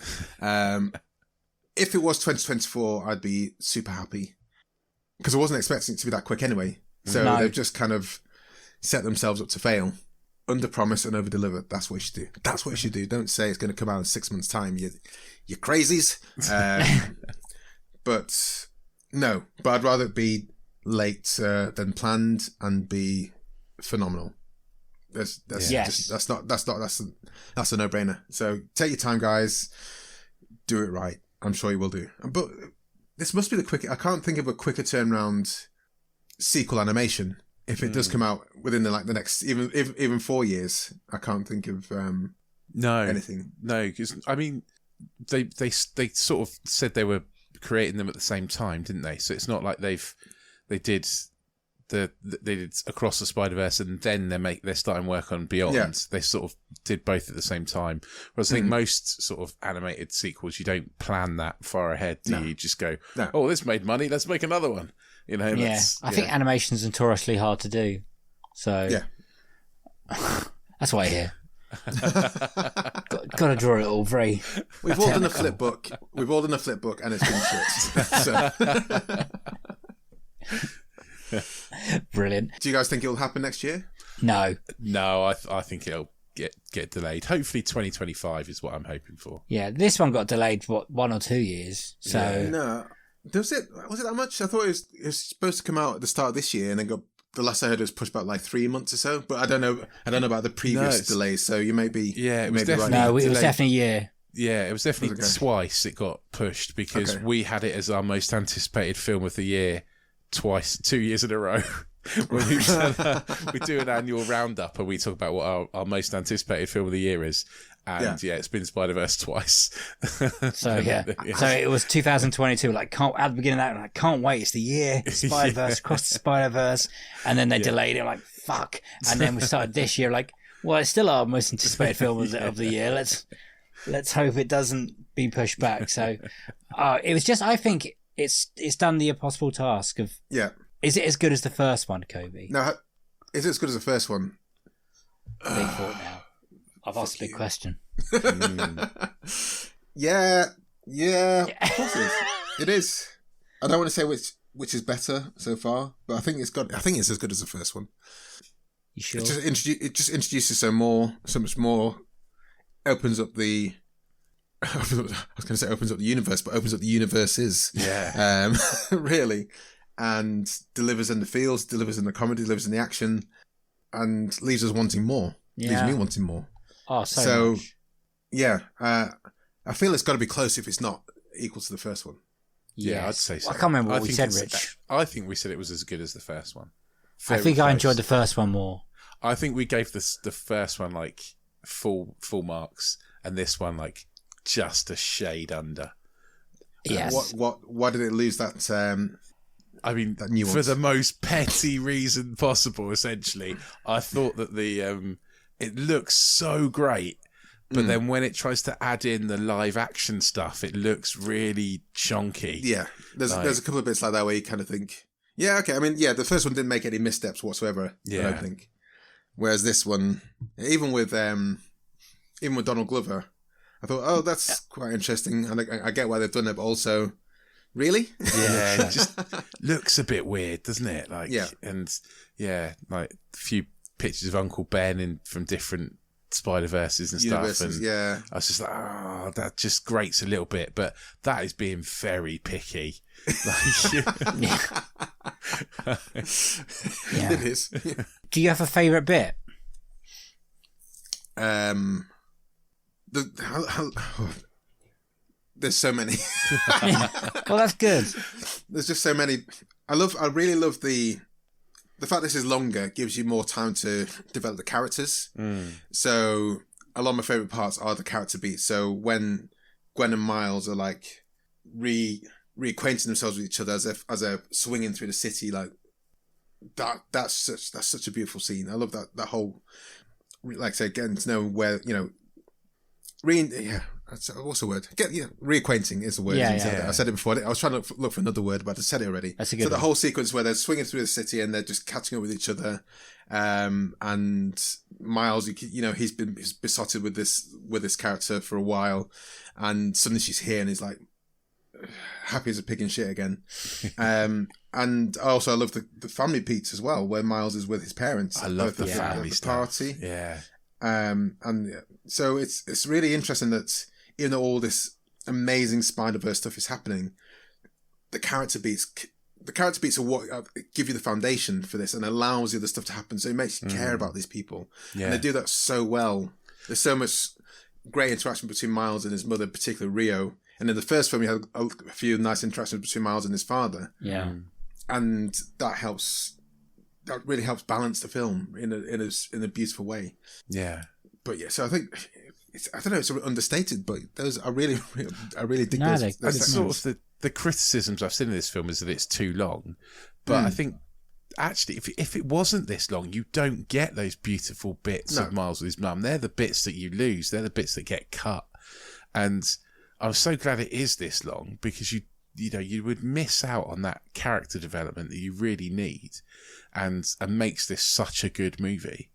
[SPEAKER 3] If it was 2024, I'd be super happy because I wasn't expecting it to be that quick anyway. So
[SPEAKER 5] No.
[SPEAKER 3] they've just kind of set themselves up to fail. Under promise and over deliver. That's what you should do. That's what you should do. Don't say it's going to come out in 6 months' time. You crazies. But no. But I'd rather it be late than planned and be phenomenal. That's
[SPEAKER 5] Yes.
[SPEAKER 3] that's a no-brainer. So take your time, guys. Do it right. I'm sure you will do. But this must be the quick. I can't think of a quicker turnaround sequel animation. If it does come out within the next even 4 years, I can't think of anything.
[SPEAKER 6] No, because I mean, they sort of said they were creating them at the same time, didn't they? So it's not like they did they did Across the Spider-Verse, and then they're starting work on Beyond.
[SPEAKER 3] Yeah.
[SPEAKER 6] They sort of did both at the same time. Whereas I think most sort of animated sequels, you don't plan that far ahead, do you? You just go, oh, this made money, let's make another one. You know,
[SPEAKER 5] Yeah, I think animation's notoriously hard to do. So that's why I hear. Got to draw it all very.
[SPEAKER 3] We've all done a flip book. And it's been shit. So.
[SPEAKER 5] Brilliant.
[SPEAKER 3] Do you guys think it'll happen next year?
[SPEAKER 5] No,
[SPEAKER 6] I think it'll get delayed. Hopefully 2025 is what I'm hoping for.
[SPEAKER 5] Yeah, this one got delayed 1 or 2 years. So
[SPEAKER 3] No. Was it that much? I thought it was supposed to come out at the start of this year, and then the last I heard was pushed back like 3 months or so. But I don't know about the previous delays. So you may be
[SPEAKER 6] it was definitely
[SPEAKER 5] no, it was definitely a year.
[SPEAKER 6] Yeah, it was definitely twice it got pushed because we had it as our most anticipated film of the year twice, 2 years in a row. When we do an annual roundup and we talk about what our most anticipated film of the year is. And it's been Spider-Verse twice.
[SPEAKER 5] So so it was 2022. Like, at the beginning of that, like, can't wait. It's the year Spider-Verse, Across the Spider-Verse, and then they delayed it. Like, fuck. And then we started this year. Like, well, it's still our most anticipated film of the year. Let's hope it doesn't be pushed back. So it was just. I think it's done the impossible task of.
[SPEAKER 3] Yeah.
[SPEAKER 5] Is it as good as the first one, Kobe?
[SPEAKER 3] No, is it as good as the first one?
[SPEAKER 5] Big thought now. I've asked a big question.
[SPEAKER 3] Yeah, of course it is. It is. I don't want to say which is better so far, but I think it's as good as the first one.
[SPEAKER 5] You sure?
[SPEAKER 3] It just introduces so much more. Opens up the. I was going to say opens up the universe, but opens up the universes.
[SPEAKER 6] Yeah.
[SPEAKER 3] Really, and delivers in the feels, delivers in the comedy, delivers in the action, and leaves us wanting more.
[SPEAKER 5] Yeah.
[SPEAKER 3] Leaves me wanting more.
[SPEAKER 5] Oh, so much.
[SPEAKER 3] Yeah, I feel it's got to be close if it's not equal to the first one.
[SPEAKER 6] Yeah, I'd say so.
[SPEAKER 5] I can't remember what we said, Rich.
[SPEAKER 6] I think we said it was as good as the first one.
[SPEAKER 5] I think I enjoyed the first one more.
[SPEAKER 6] I think we gave the first one like full marks, and this one like just a shade under.
[SPEAKER 3] Yes. Why did it lose that?
[SPEAKER 6] I mean,
[SPEAKER 3] that nuance?
[SPEAKER 6] For the most petty reason possible. Essentially, I thought that it looks so great. But then when it tries to add in the live action stuff, it looks really chonky.
[SPEAKER 3] Yeah, there's a couple of bits like that where you kind of think, yeah, okay. I mean, yeah, the first one didn't make any missteps whatsoever. I don't think. Whereas this one, even with Donald Glover, I thought, oh, that's quite interesting, and I get why they've done it, but also, really?
[SPEAKER 6] Yeah, it just looks a bit weird, doesn't it? Like, like a few pictures of Uncle Ben from different Spider-Verses and stuff, and I was just like, oh, that just grates a little bit, but that is being very picky.
[SPEAKER 3] It is.
[SPEAKER 5] Do you have a favourite bit?
[SPEAKER 3] There's so many.
[SPEAKER 5] Well, that's good.
[SPEAKER 3] There's just so many. I really love the fact this is longer gives you more time to develop the characters. So a lot of my favourite parts are the character beats. So when Gwen and Miles are like reacquainting themselves with each other as they're swinging through the city, like that's such a beautiful scene. I love that whole, like I say, getting to know where, what's the word? Reacquainting is the word.
[SPEAKER 5] Yeah.
[SPEAKER 3] I said it before. I was trying to look for another word, but I said it already.
[SPEAKER 5] That's a good one.
[SPEAKER 3] The whole sequence where they're swinging through the city and they're just catching up with each other, and Miles, he's been besotted with this character for a while, and suddenly she's here and he's like happy as a pig in shit again. And also I love the family beats as well, where Miles is with his parents.
[SPEAKER 6] I love the family
[SPEAKER 3] the
[SPEAKER 6] stuff.
[SPEAKER 3] party.
[SPEAKER 6] Yeah.
[SPEAKER 3] So it's really interesting that even though all this amazing Spider-Verse stuff is happening, the character beats are what give you the foundation for this and allows the other stuff to happen. So it makes you care about these people. Yeah. And they do that so well. There's so much great interaction between Miles and his mother, particularly Rio. And in the first film, you had a few nice interactions between Miles and his father.
[SPEAKER 5] Yeah.
[SPEAKER 3] And that really helps balance the film in a beautiful way.
[SPEAKER 6] Yeah.
[SPEAKER 3] But yeah, so I think I don't know, it's understated, but those I really dig those.
[SPEAKER 6] That's sort of the criticisms I've seen in this film is that it's too long. But I think actually, if it wasn't this long, you don't get those beautiful bits
[SPEAKER 3] No.
[SPEAKER 6] of Miles with his mum. They're the bits that you lose. They're the bits that get cut. And I'm so glad it is this long, because you would miss out on that character development that you really need, and makes this such a good movie.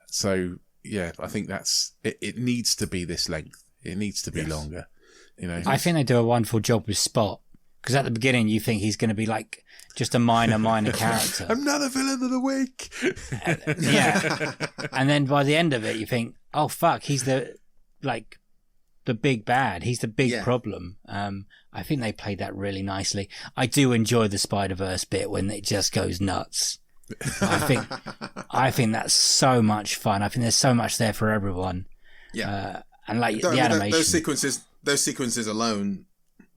[SPEAKER 6] So yeah, I think that's it. It needs to be this length. It needs to be longer. You know,
[SPEAKER 5] I think they do a wonderful job with Spot, because at the beginning you think he's going to be like just a minor character.
[SPEAKER 6] Another villain of the week.
[SPEAKER 5] Yeah. And then by the end of it, you think, oh fuck, he's the big bad. He's the big problem. I think they played that really nicely. I do enjoy the Spider-Verse bit when it just goes nuts. I think that's so much fun. I think there's so much there for everyone.
[SPEAKER 3] Yeah.
[SPEAKER 5] And like the animation.
[SPEAKER 3] Those sequences alone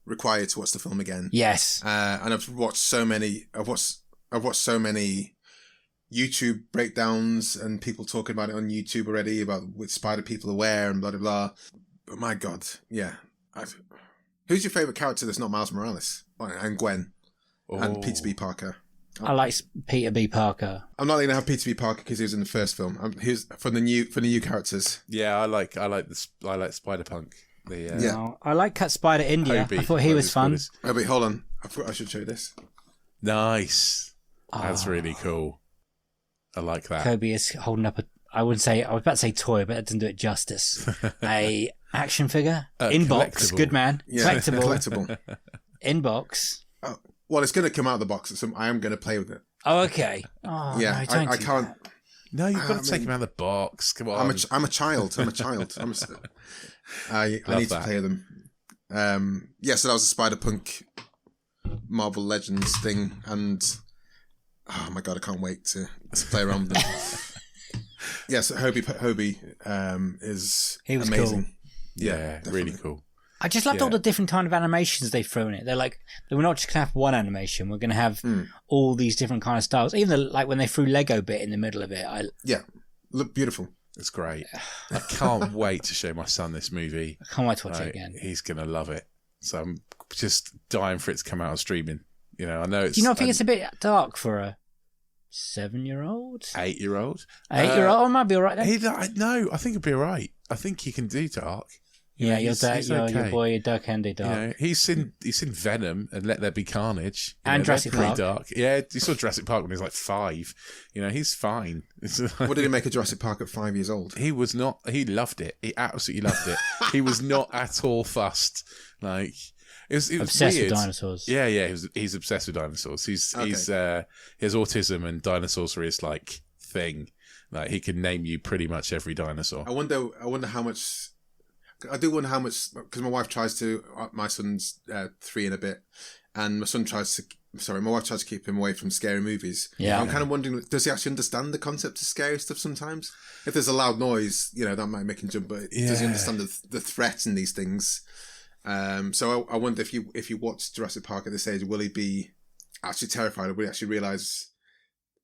[SPEAKER 3] require you to watch the film again.
[SPEAKER 5] Yes.
[SPEAKER 3] And I've watched so many YouTube breakdowns and people talking about it on YouTube already, about which spider people are where and blah blah blah. But my God, yeah. Who's your favourite character that's not Miles Morales? And Gwen and Peter B. Parker.
[SPEAKER 5] I like Peter B. Parker.
[SPEAKER 3] I'm not going to have Peter B. Parker because he was in the first film. He's for the new characters.
[SPEAKER 6] Yeah, I like Spider-Punk.
[SPEAKER 5] I like Cut Spider India.
[SPEAKER 6] Kobi,
[SPEAKER 5] I thought he was fun.
[SPEAKER 3] Oh wait, hold on. I should show you this.
[SPEAKER 6] Nice. That's really cool. I like that.
[SPEAKER 5] Kobi is holding up I was about to say toy, but that doesn't do it justice. A action figure. Inbox.
[SPEAKER 6] Collectible.
[SPEAKER 5] Good man.
[SPEAKER 3] Yeah,
[SPEAKER 5] Collectible. Inbox.
[SPEAKER 3] Oh, well, it's going to come out of the box, so I am going to play with it.
[SPEAKER 5] Oh, okay. Oh,
[SPEAKER 3] Yeah,
[SPEAKER 5] no, don't
[SPEAKER 3] I
[SPEAKER 5] do
[SPEAKER 3] can't.
[SPEAKER 5] that.
[SPEAKER 6] No, you've got to take him out of the box. Come on.
[SPEAKER 3] I'm a child. I need to play them. So that was a Spider-Punk Marvel Legends thing, and oh my God, I can't wait to play around with them. Yes, Hobie is
[SPEAKER 5] He was
[SPEAKER 3] amazing.
[SPEAKER 5] cool.
[SPEAKER 6] Yeah, really
[SPEAKER 3] definitely.
[SPEAKER 6] cool.
[SPEAKER 5] I just loved all the different kind of animations they threw in it. They're like, we're not just going to have one animation. We're going to have all these different kind of styles. Even like when they threw Lego bit in the middle of it.
[SPEAKER 3] Look beautiful.
[SPEAKER 6] It's great. I can't wait to show my son this movie.
[SPEAKER 5] I can't wait to watch it again.
[SPEAKER 6] He's going to love it. So I'm just dying for it to come out on streaming. You know, I know it's...
[SPEAKER 5] Do you not think it's a bit dark for a 7-year-old?
[SPEAKER 6] 8-year-old?
[SPEAKER 5] 8-year-old? Oh, it might be all right then.
[SPEAKER 6] No, I think it'll be all right. I think he can do dark.
[SPEAKER 5] Yeah,
[SPEAKER 6] he's
[SPEAKER 5] your
[SPEAKER 6] okay.
[SPEAKER 5] boy, your Duck Andy Dark.
[SPEAKER 6] You know, he's seen Venom and Let There Be Carnage.
[SPEAKER 5] And Jurassic Park.
[SPEAKER 6] Dark. Yeah, you saw Jurassic Park when he was like 5. You know, he's fine.
[SPEAKER 3] What did he make a Jurassic Park at 5 years old?
[SPEAKER 6] He was not. He loved it. He absolutely loved it. He was not at all fussed. Like it was
[SPEAKER 5] obsessed
[SPEAKER 6] weird.
[SPEAKER 5] with dinosaurs.
[SPEAKER 6] Yeah. He's obsessed with dinosaurs. He has autism, and dinosaurs are his like thing. Like he can name you pretty much every dinosaur.
[SPEAKER 3] I wonder how much. I do wonder how much, because my wife tries to. My son's 3 and a bit, and my wife tries to keep him away from scary movies.
[SPEAKER 5] Yeah,
[SPEAKER 3] I'm kind of wondering, does he actually understand the concept of scary stuff sometimes? If there's a loud noise, that might make him jump, but does he understand the threat in these things? So I wonder if you watch Jurassic Park at this age, will he be actually terrified, or will he actually realise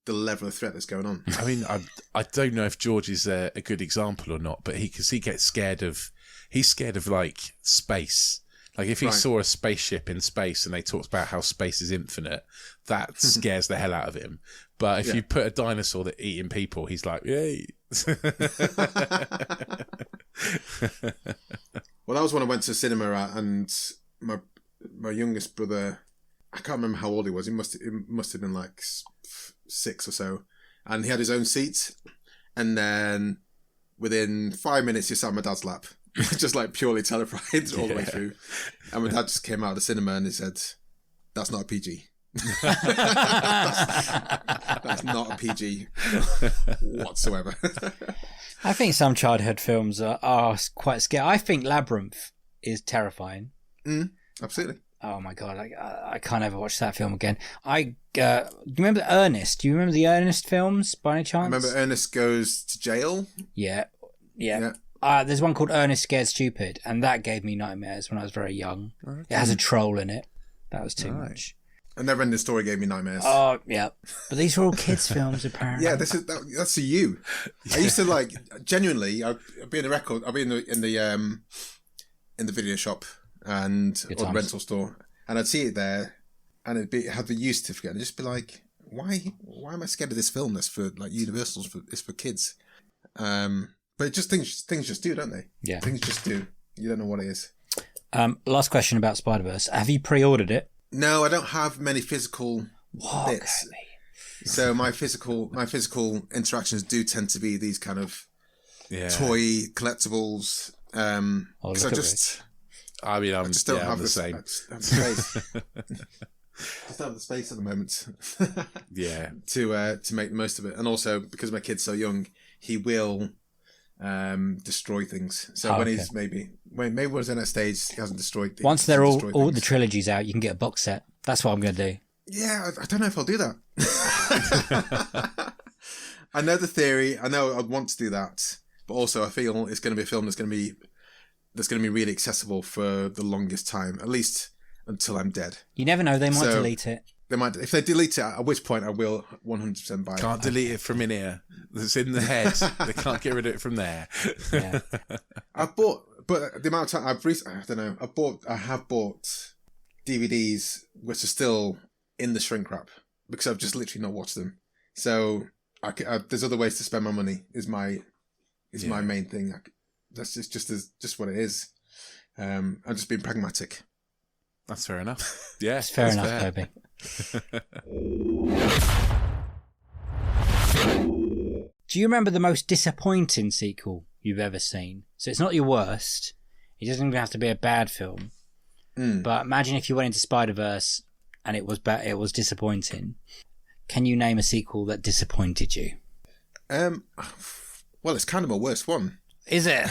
[SPEAKER 3] the level of threat that's going on?
[SPEAKER 6] I mean, I don't know if George is a good example or not, but he gets scared of. He's scared of like space. Like if he saw a spaceship in space and they talked about how space is infinite, that scares the hell out of him. But if you put a dinosaur that eating people, he's like, yay.
[SPEAKER 3] Well, that was when I went to cinema and my youngest brother, I can't remember how old he was. He must have been like 6 or so, and he had his own seat. And then within 5 minutes, he sat on my dad's lap, just like purely terrified all the way through. And my dad just came out of the cinema and he said, "That's not a PG." that's not a PG whatsoever.
[SPEAKER 5] I think some childhood films are quite scary. I think Labyrinth is terrifying.
[SPEAKER 3] Absolutely.
[SPEAKER 5] Oh my God, I can't ever watch that film again. Do you remember Ernest? Do you remember the Ernest films by any chance?
[SPEAKER 3] I remember Ernest Goes to Jail.
[SPEAKER 5] Yeah. There's one called Ernest Scared Stupid, and that gave me nightmares when I was very young. Okay. It has a troll in it. That was too much.
[SPEAKER 3] A Never-Ending Story gave me nightmares.
[SPEAKER 5] Oh, yeah. But these are all kids' films, apparently.
[SPEAKER 3] Yeah, that's for you. I used to like genuinely. I'd be in the record. I'd be in the video shop or the rental store, and I'd see it there, and it had the use certificate, and I'd just be like, why am I scared of this film? That's for like Universal's it's for kids. But it just things just do, don't they?
[SPEAKER 5] Yeah.
[SPEAKER 3] Things just do. You don't know what it is.
[SPEAKER 5] Last question about Spider-Verse. Have you pre-ordered it?
[SPEAKER 3] No, I don't have many physical bits.
[SPEAKER 5] Kobe?
[SPEAKER 3] So my physical interactions do tend to be these kind of toy collectibles. Because I just don't have
[SPEAKER 6] the same.
[SPEAKER 3] I just have the space. Just don't have the space at the moment.
[SPEAKER 6] Yeah.
[SPEAKER 3] To make the most of it, and also because my kid's so young, he will destroy things. So when he's maybe when he's in that stage, he hasn't destroyed.
[SPEAKER 5] Once they're all the trilogies out, you can get a box set. That's what I'm going to do.
[SPEAKER 3] Yeah, I don't know if I'll do that. I know the theory. I know I'd want to do that, but also I feel it's going to be a film that's going to be really accessible for the longest time, at least until I'm dead.
[SPEAKER 5] You never know; they might delete it.
[SPEAKER 3] They might. If they delete it, at which point I will 100% buy it.
[SPEAKER 6] Can't delete it from in here. It's in the head. They can't get rid of it from there.
[SPEAKER 5] Yeah.
[SPEAKER 3] I've bought, but the amount of time I don't know. I have bought DVDs which are still in the shrink wrap because I've just literally not watched them. So there's other ways to spend my money. Is my main thing. That's just what it is. I'm just being pragmatic.
[SPEAKER 6] That's fair enough. Yeah,
[SPEAKER 5] It's fair enough, Kobe. Do you remember the most disappointing sequel you've ever seen? So it's not your worst. It doesn't even have to be a bad film. But imagine if you went into Spider-Verse and it was it was disappointing. Can you name a sequel that disappointed you?
[SPEAKER 3] Well, it's kind of my worst one.
[SPEAKER 5] Is it?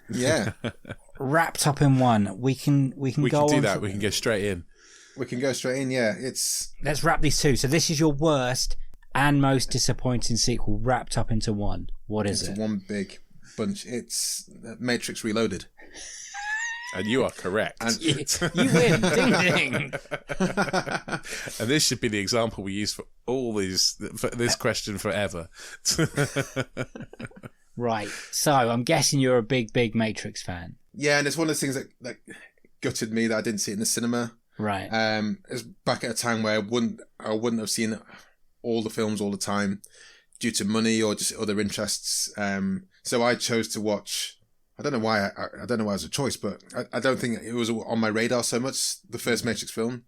[SPEAKER 3] Yeah.
[SPEAKER 5] Wrapped up in one. We can
[SPEAKER 6] We
[SPEAKER 5] go
[SPEAKER 6] can do
[SPEAKER 5] on
[SPEAKER 6] that. We can go straight in.
[SPEAKER 3] We can go straight in. Yeah,
[SPEAKER 5] Let's wrap these two. So this is your worst and most disappointing sequel wrapped up into one. What is
[SPEAKER 3] it's
[SPEAKER 5] it?
[SPEAKER 3] one big bunch. It's Matrix Reloaded.
[SPEAKER 6] And you are correct.
[SPEAKER 5] You win. Ding ding.
[SPEAKER 6] And this should be the example we use for this question forever.
[SPEAKER 5] Right. So I'm guessing you're a big Matrix fan.
[SPEAKER 3] Yeah, and it's one of those things that gutted me that I didn't see it in the cinema.
[SPEAKER 5] Right.
[SPEAKER 3] It was back at a time where I wouldn't have seen all the films all the time due to money or just other interests. So I chose to watch. I don't know why. I don't know why it was a choice, but I don't think it was on my radar so much. The first Matrix film,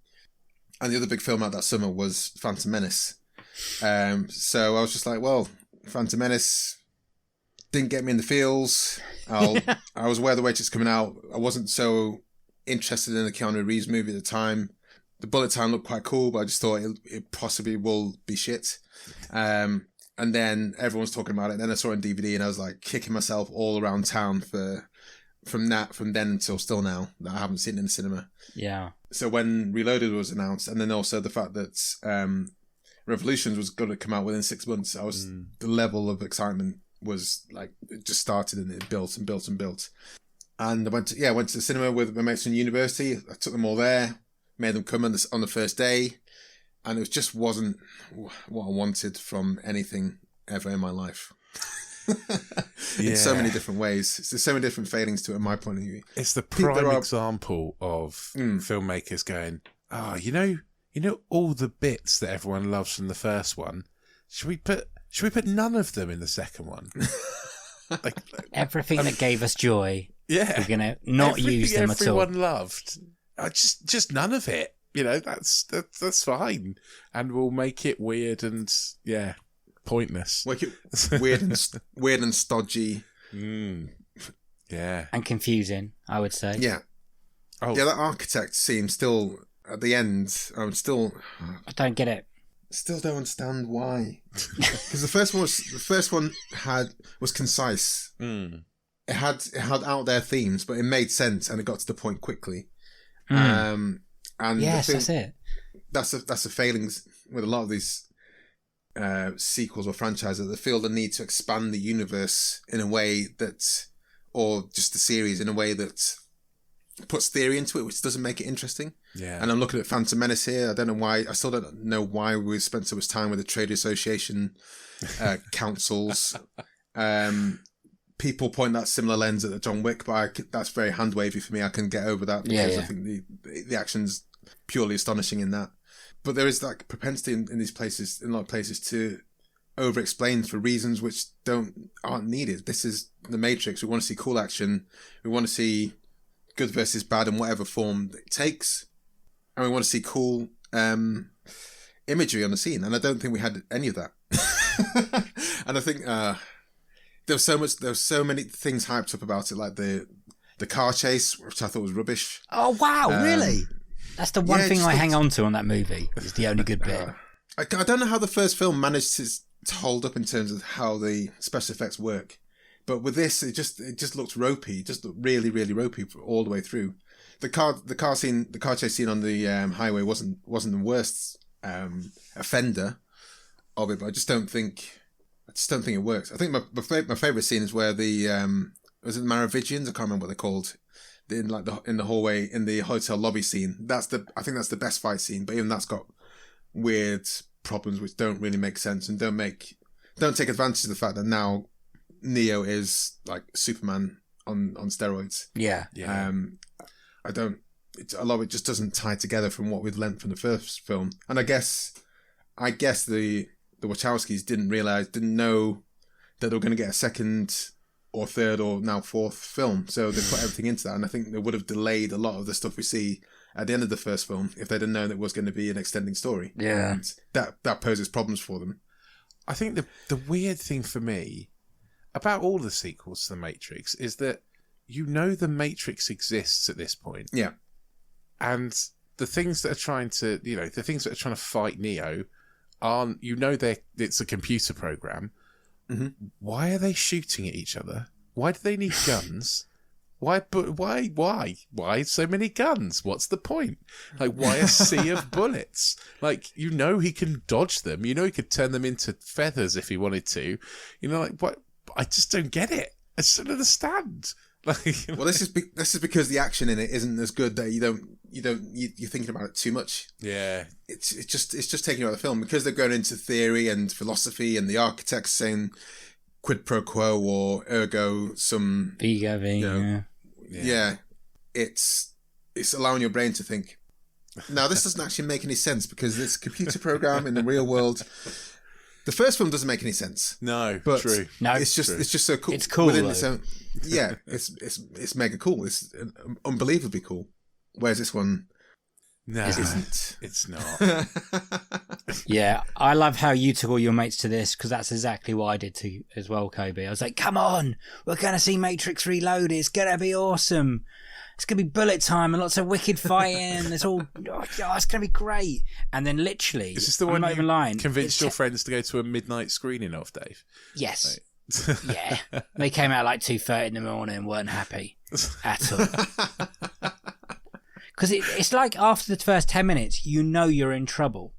[SPEAKER 3] and the other big film out that summer was Phantom Menace. So I was just like, well, Phantom Menace didn't get me in the feels. I was aware the Matrix was coming out. I wasn't so interested in the Keanu Reeves movie at the time. The bullet time looked quite cool, but I just thought it possibly will be shit. And then everyone's talking about it. And then I saw it on DVD and I was like kicking myself all around town from then until still now that I haven't seen it in the cinema.
[SPEAKER 5] Yeah.
[SPEAKER 3] So when Reloaded was announced, and then also the fact that Revolutions was going to come out within 6 months, the level of excitement was like, it just started and it built and built and built. And I went to the cinema with my mates from university. I took them all there, made them come on the first day. And it just wasn't what I wanted from anything ever in my life. In so many different ways. There's so many different failings to it, in my point of view.
[SPEAKER 6] It's the prime example of filmmakers going, you know all the bits that everyone loves from the first one. Should we put none of them in the second one? like
[SPEAKER 5] Everything that gave us joy.
[SPEAKER 6] Yeah,
[SPEAKER 5] we're gonna not use them at all.
[SPEAKER 6] Everyone loved. Just none of it. You know, that's fine, and we'll make it weird and pointless.
[SPEAKER 3] Make it weird and stodgy.
[SPEAKER 6] Yeah,
[SPEAKER 5] and confusing. I would say.
[SPEAKER 3] Yeah.
[SPEAKER 6] Oh.
[SPEAKER 3] Yeah, that architect scene still at the end. I
[SPEAKER 5] don't get it.
[SPEAKER 3] Still don't understand why. Because the first one was concise. It had out there themes, but it made sense and it got to the point quickly. And
[SPEAKER 5] yes, that's it.
[SPEAKER 3] That's a failing with a lot of these sequels or franchises. They feel the need to expand the universe in a way that, or just the series in a way that puts theory into it, which doesn't make it interesting.
[SPEAKER 6] Yeah. And
[SPEAKER 3] I'm looking at Phantom Menace here. I still don't know why we spent so much time with the trade association councils. People point that similar lens at John Wick, but that's very hand wavy for me. I can get over that because I think the action's purely astonishing in that. but there is like propensity in these places, in a lot of places, to over-explain for reasons which aren't needed. This is the Matrix. We want to see cool action. We want to see good versus bad in whatever form it takes, and we want to see cool imagery on the scene. And I don't think we had any of that. And I think there was so many things hyped up about it, like the car chase, which I thought was rubbish.
[SPEAKER 5] Oh wow, really? That's the one thing I hang on to on that movie. It's the only good bit.
[SPEAKER 3] I don't know how the first film managed to hold up in terms of how the special effects work, but with this, it just looked ropey. It just looked really, really ropey all the way through. The car chase scene on the highway wasn't the worst offender of it, but I just don't think it works. I think my favorite scene is where the was it the Maravigians? I can't remember what they're called. In the hallway in the hotel lobby scene. I think that's the best fight scene. But even that's got weird problems which don't really make sense and don't take advantage of the fact that now Neo is like Superman on steroids.
[SPEAKER 5] Yeah.
[SPEAKER 3] A lot of it just doesn't tie together from what we'd learned from the first film. And I guess the Wachowskis didn't know that they were going to get a second or third or now fourth film. So they put everything into that. And I think they would have delayed a lot of the stuff we see at the end of the first film if they'd have known it was going to be an extending story.
[SPEAKER 5] Yeah.
[SPEAKER 3] And that poses problems for them.
[SPEAKER 6] I think the weird thing for me about all the sequels to The Matrix is that the Matrix exists at this point.
[SPEAKER 3] Yeah.
[SPEAKER 6] And the things that are trying to fight Neo aren't, it's a computer program. Mm-hmm. Why are they shooting at each other? Why do they need guns? Why so many guns? What's the point? Like, why a sea of bullets? Like, he can dodge them. He could turn them into feathers if he wanted to. What? I just don't get it. I just don't understand.
[SPEAKER 3] Well, this is because the action in it isn't as good that you're thinking about it too much.
[SPEAKER 6] Yeah,
[SPEAKER 3] it's just taking out the film because they're going into theory and philosophy and the architects saying quid pro quo or ergo sum.
[SPEAKER 5] Yeah.
[SPEAKER 3] It's allowing your brain to think. Now, this doesn't actually make any sense because this computer program in the real world. The first film doesn't make any sense.
[SPEAKER 6] No,
[SPEAKER 3] but
[SPEAKER 6] true.
[SPEAKER 5] No,
[SPEAKER 3] it's just so cool.
[SPEAKER 5] It's cool
[SPEAKER 3] within
[SPEAKER 5] though.
[SPEAKER 3] its own. Yeah, it's mega cool. It's unbelievably cool. Whereas this one, isn't.
[SPEAKER 6] It's not.
[SPEAKER 5] Yeah, I love how you took all your mates to this because that's exactly what I did to as well, Kobe. I was like, "Come on, we're gonna see Matrix Reloaded. It's gonna be awesome. It's gonna be bullet time and lots of wicked fighting. It's going to be great." And then literally,
[SPEAKER 6] is this the one you convinced your friends to go to a midnight screening of, Dave?
[SPEAKER 5] Yes. Yeah, they came out like 2:30 in the morning and weren't happy at all. Because it's like after the first 10 minutes, you're in trouble.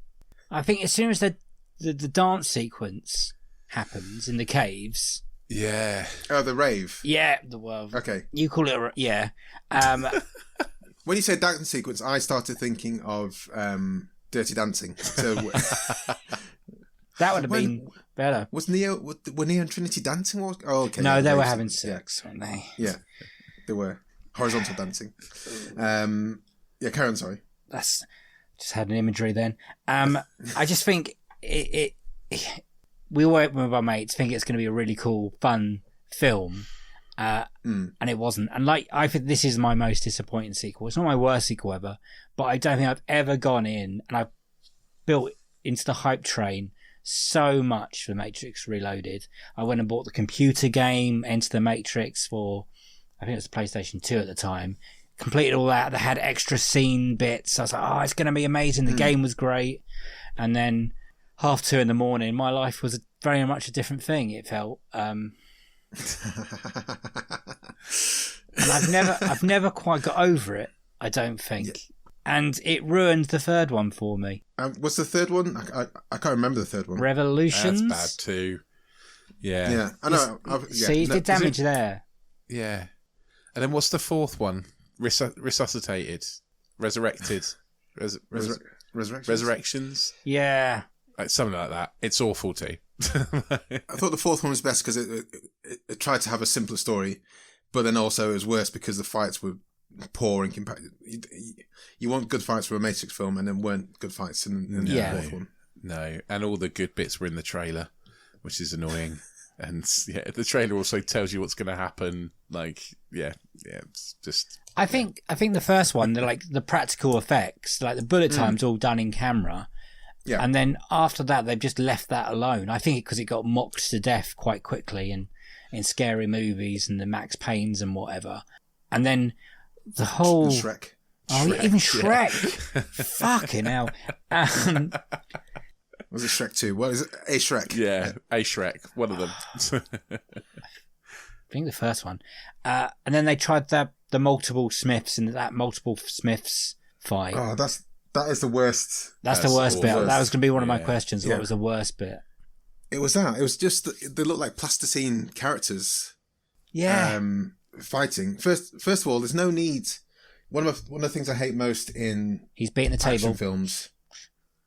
[SPEAKER 5] I think as soon as the dance sequence happens in the caves.
[SPEAKER 6] Yeah.
[SPEAKER 3] Oh, the rave.
[SPEAKER 5] Yeah,
[SPEAKER 3] okay.
[SPEAKER 5] You call it yeah.
[SPEAKER 3] When you say dance sequence, I started thinking of Dirty Dancing. So
[SPEAKER 5] that would have been better.
[SPEAKER 3] Were Neo and Trinity dancing? Oh, okay.
[SPEAKER 5] No, they were having sex, weren't they?
[SPEAKER 3] Yeah, they were horizontal dancing. Yeah, carry on. Sorry.
[SPEAKER 5] That's just had an imagery then. I just think we were with our mates, think it's going to be a really cool, fun film. And it wasn't. And I think this is my most disappointing sequel. It's not my worst sequel ever, but I don't think I've ever gone in and I've built into the hype train so much for Matrix Reloaded. I went and bought the computer game Enter the Matrix for, I think it was the PlayStation 2 at the time. Completed all that. They had extra scene bits. I was like, it's going to be amazing. The game was great. And then 2:30 in the morning, my life was very much a different thing. It felt, and I've never quite got over it. I don't think, and it ruined the third one for me.
[SPEAKER 3] What's the third one? I can't remember the third one.
[SPEAKER 5] Revolutions.
[SPEAKER 6] That's bad too. Yeah.
[SPEAKER 3] Yeah. I know.
[SPEAKER 5] See, it did damage there.
[SPEAKER 6] Yeah. And then what's the fourth one? Resuscitated, resurrected, resurrections.
[SPEAKER 5] Yeah.
[SPEAKER 6] Like something like that. It's awful too.
[SPEAKER 3] I thought the fourth one was best because it tried to have a simpler story, but then also it was worse because the fights were poor in comparison. You want good fights from a Matrix film, and then weren't good fights in the fourth one.
[SPEAKER 6] No, and all the good bits were in the trailer, which is annoying. And yeah, the trailer also tells you what's going to happen. Like, it's just.
[SPEAKER 5] I think the first one, the practical effects, like the bullet time's all done in camera.
[SPEAKER 3] Yeah.
[SPEAKER 5] And then after that, they've just left that alone. I think because it got mocked to death quite quickly in scary movies and the Max Paynes and whatever. And then the whole...
[SPEAKER 3] Shrek.
[SPEAKER 5] Oh,
[SPEAKER 3] Shrek,
[SPEAKER 5] even Shrek. Yeah. Fucking hell.
[SPEAKER 3] Was it Shrek 2? What is it? A Shrek.
[SPEAKER 6] Yeah, A Shrek. One of them.
[SPEAKER 5] I think the first one. And then they tried the multiple Smiths in that multiple Smiths fight.
[SPEAKER 3] Oh, that is the worst.
[SPEAKER 5] That's the worst bit.
[SPEAKER 3] worst.
[SPEAKER 5] That was going to be one of my questions. What was the worst bit?
[SPEAKER 3] It was that. It was just they look like plasticine characters.
[SPEAKER 5] Yeah.
[SPEAKER 3] Fighting. First of all, there's no need. One of the things I hate most in
[SPEAKER 5] he's beating the
[SPEAKER 3] action
[SPEAKER 5] table
[SPEAKER 3] films.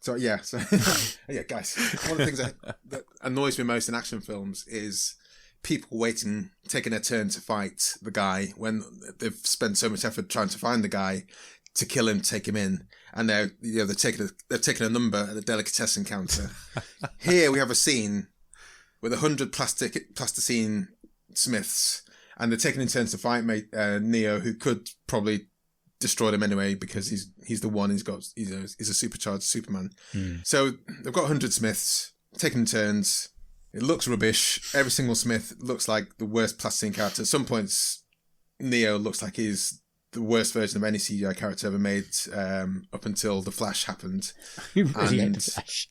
[SPEAKER 3] So yeah, guys. One of the things that annoys me most in action films is people taking their turn to fight the guy when they've spent so much effort trying to find the guy to kill him, take him in, and they've taken a number at a delicatessen counter. Here we have a scene with 100 plasticine Smiths, and they're taking in turns to fight Neo, who could probably destroy them anyway because he's the one he's a supercharged Superman. So they've got 100 Smiths taking turns. It looks rubbish. Every single Smith looks like the worst plasticine character. At some points, Neo looks like he's the worst version of any CGI character ever made, up until The Flash happened.
[SPEAKER 5] You really hate the Flash.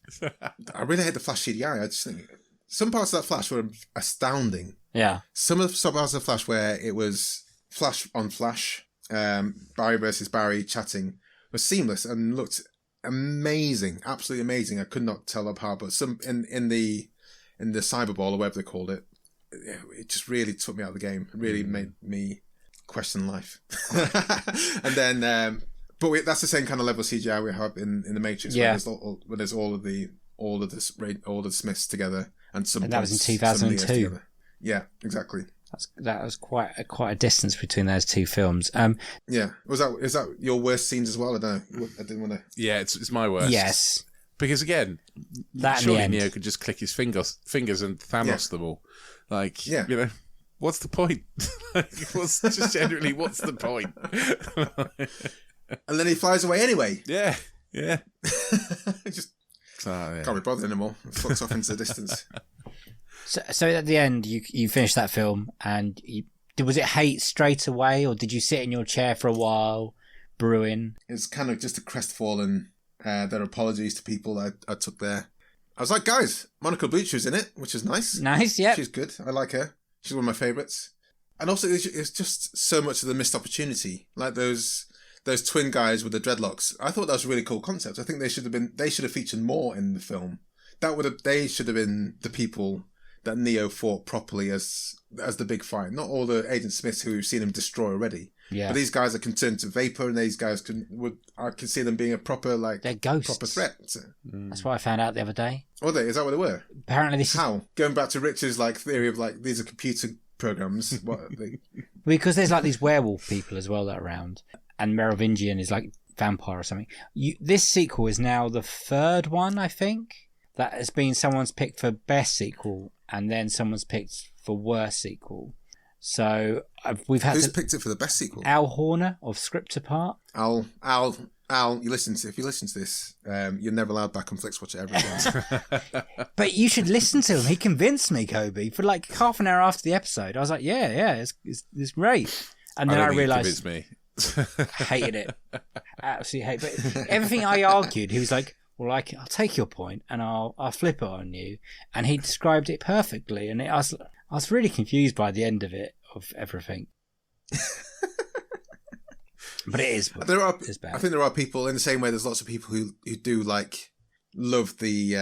[SPEAKER 3] I really hate the Flash CGI. I just think some parts of that Flash were astounding.
[SPEAKER 5] Yeah.
[SPEAKER 3] Some parts of the Flash where it was Flash on Flash, Barry versus Barry chatting, was seamless and looked amazing, absolutely amazing. I could not tell apart, but some in the cyberball or whatever they called it, it just really took me out of the game. It really made me question life. And then, but that's the same kind of level of CGI we have in the Matrix.
[SPEAKER 5] Yeah.
[SPEAKER 3] Where there's all of the Smiths together, and
[SPEAKER 5] that was in 2002.
[SPEAKER 3] Yeah, exactly.
[SPEAKER 5] That was quite a distance between those two films.
[SPEAKER 3] Yeah, is that your worst scenes as well? I don't know. I didn't want to.
[SPEAKER 6] Yeah, it's my worst.
[SPEAKER 5] Yes.
[SPEAKER 6] Because again,
[SPEAKER 5] That
[SPEAKER 6] surely
[SPEAKER 5] in the end.
[SPEAKER 6] Neo could just click his fingers and Thanos them all. Like,
[SPEAKER 3] Yeah.
[SPEAKER 6] What's the point? What's the point?
[SPEAKER 3] And then he flies away anyway.
[SPEAKER 6] Yeah.
[SPEAKER 3] Just can't be bothered anymore. Fucks off into the distance.
[SPEAKER 5] So at the end, you finished that film, and was it hate straight away, or did you sit in your chair for a while, brewing?
[SPEAKER 3] It's kind of just a crestfallen. Their apologies to people I took there. I was like, guys, Monica Bellucci's in it, which is nice.
[SPEAKER 5] Nice, yeah.
[SPEAKER 3] She's good. I like her. She's one of my favourites. And also, it's just so much of the missed opportunity. Like those twin guys with the dreadlocks. I thought that was a really cool concept. I think they should have featured more in the film. They should have been the people that Neo fought properly as the big fight. Not all the Agent Smiths who we've seen him destroy already.
[SPEAKER 5] Yeah.
[SPEAKER 3] But these guys are turned to vapor, and these guys I can see them being a proper
[SPEAKER 5] they're ghosts.
[SPEAKER 3] proper threat.
[SPEAKER 5] That's what I found out the other day.
[SPEAKER 3] Are they? Is that what they were?
[SPEAKER 5] Apparently,
[SPEAKER 3] How? Going back to Richard's theory of these are computer programs. What?
[SPEAKER 5] Because there's these werewolf people as well that are around, and Merovingian is vampire or something. This sequel is now the third one, I think, that has been someone's picked for best sequel, and then someone's picked for worst sequel. So we've had.
[SPEAKER 3] Who's picked it for the best sequel?
[SPEAKER 5] Al Horner of Script Apart.
[SPEAKER 3] Al. If you listen to this, you're never allowed back on Flixwatcher ever again.
[SPEAKER 5] But you should listen to him. He convinced me, Kobe, for half an hour after the episode. I was like, yeah, it's great. And then I realised,
[SPEAKER 6] me.
[SPEAKER 5] hated it. Absolutely hate it. But everything I argued, he was like, well, I'll take your point and I'll flip it on you. And he described it perfectly. And I was really confused by the end of it, of everything. But it is. It's bad.
[SPEAKER 3] I think there are people in the same way. There's lots of people who do love the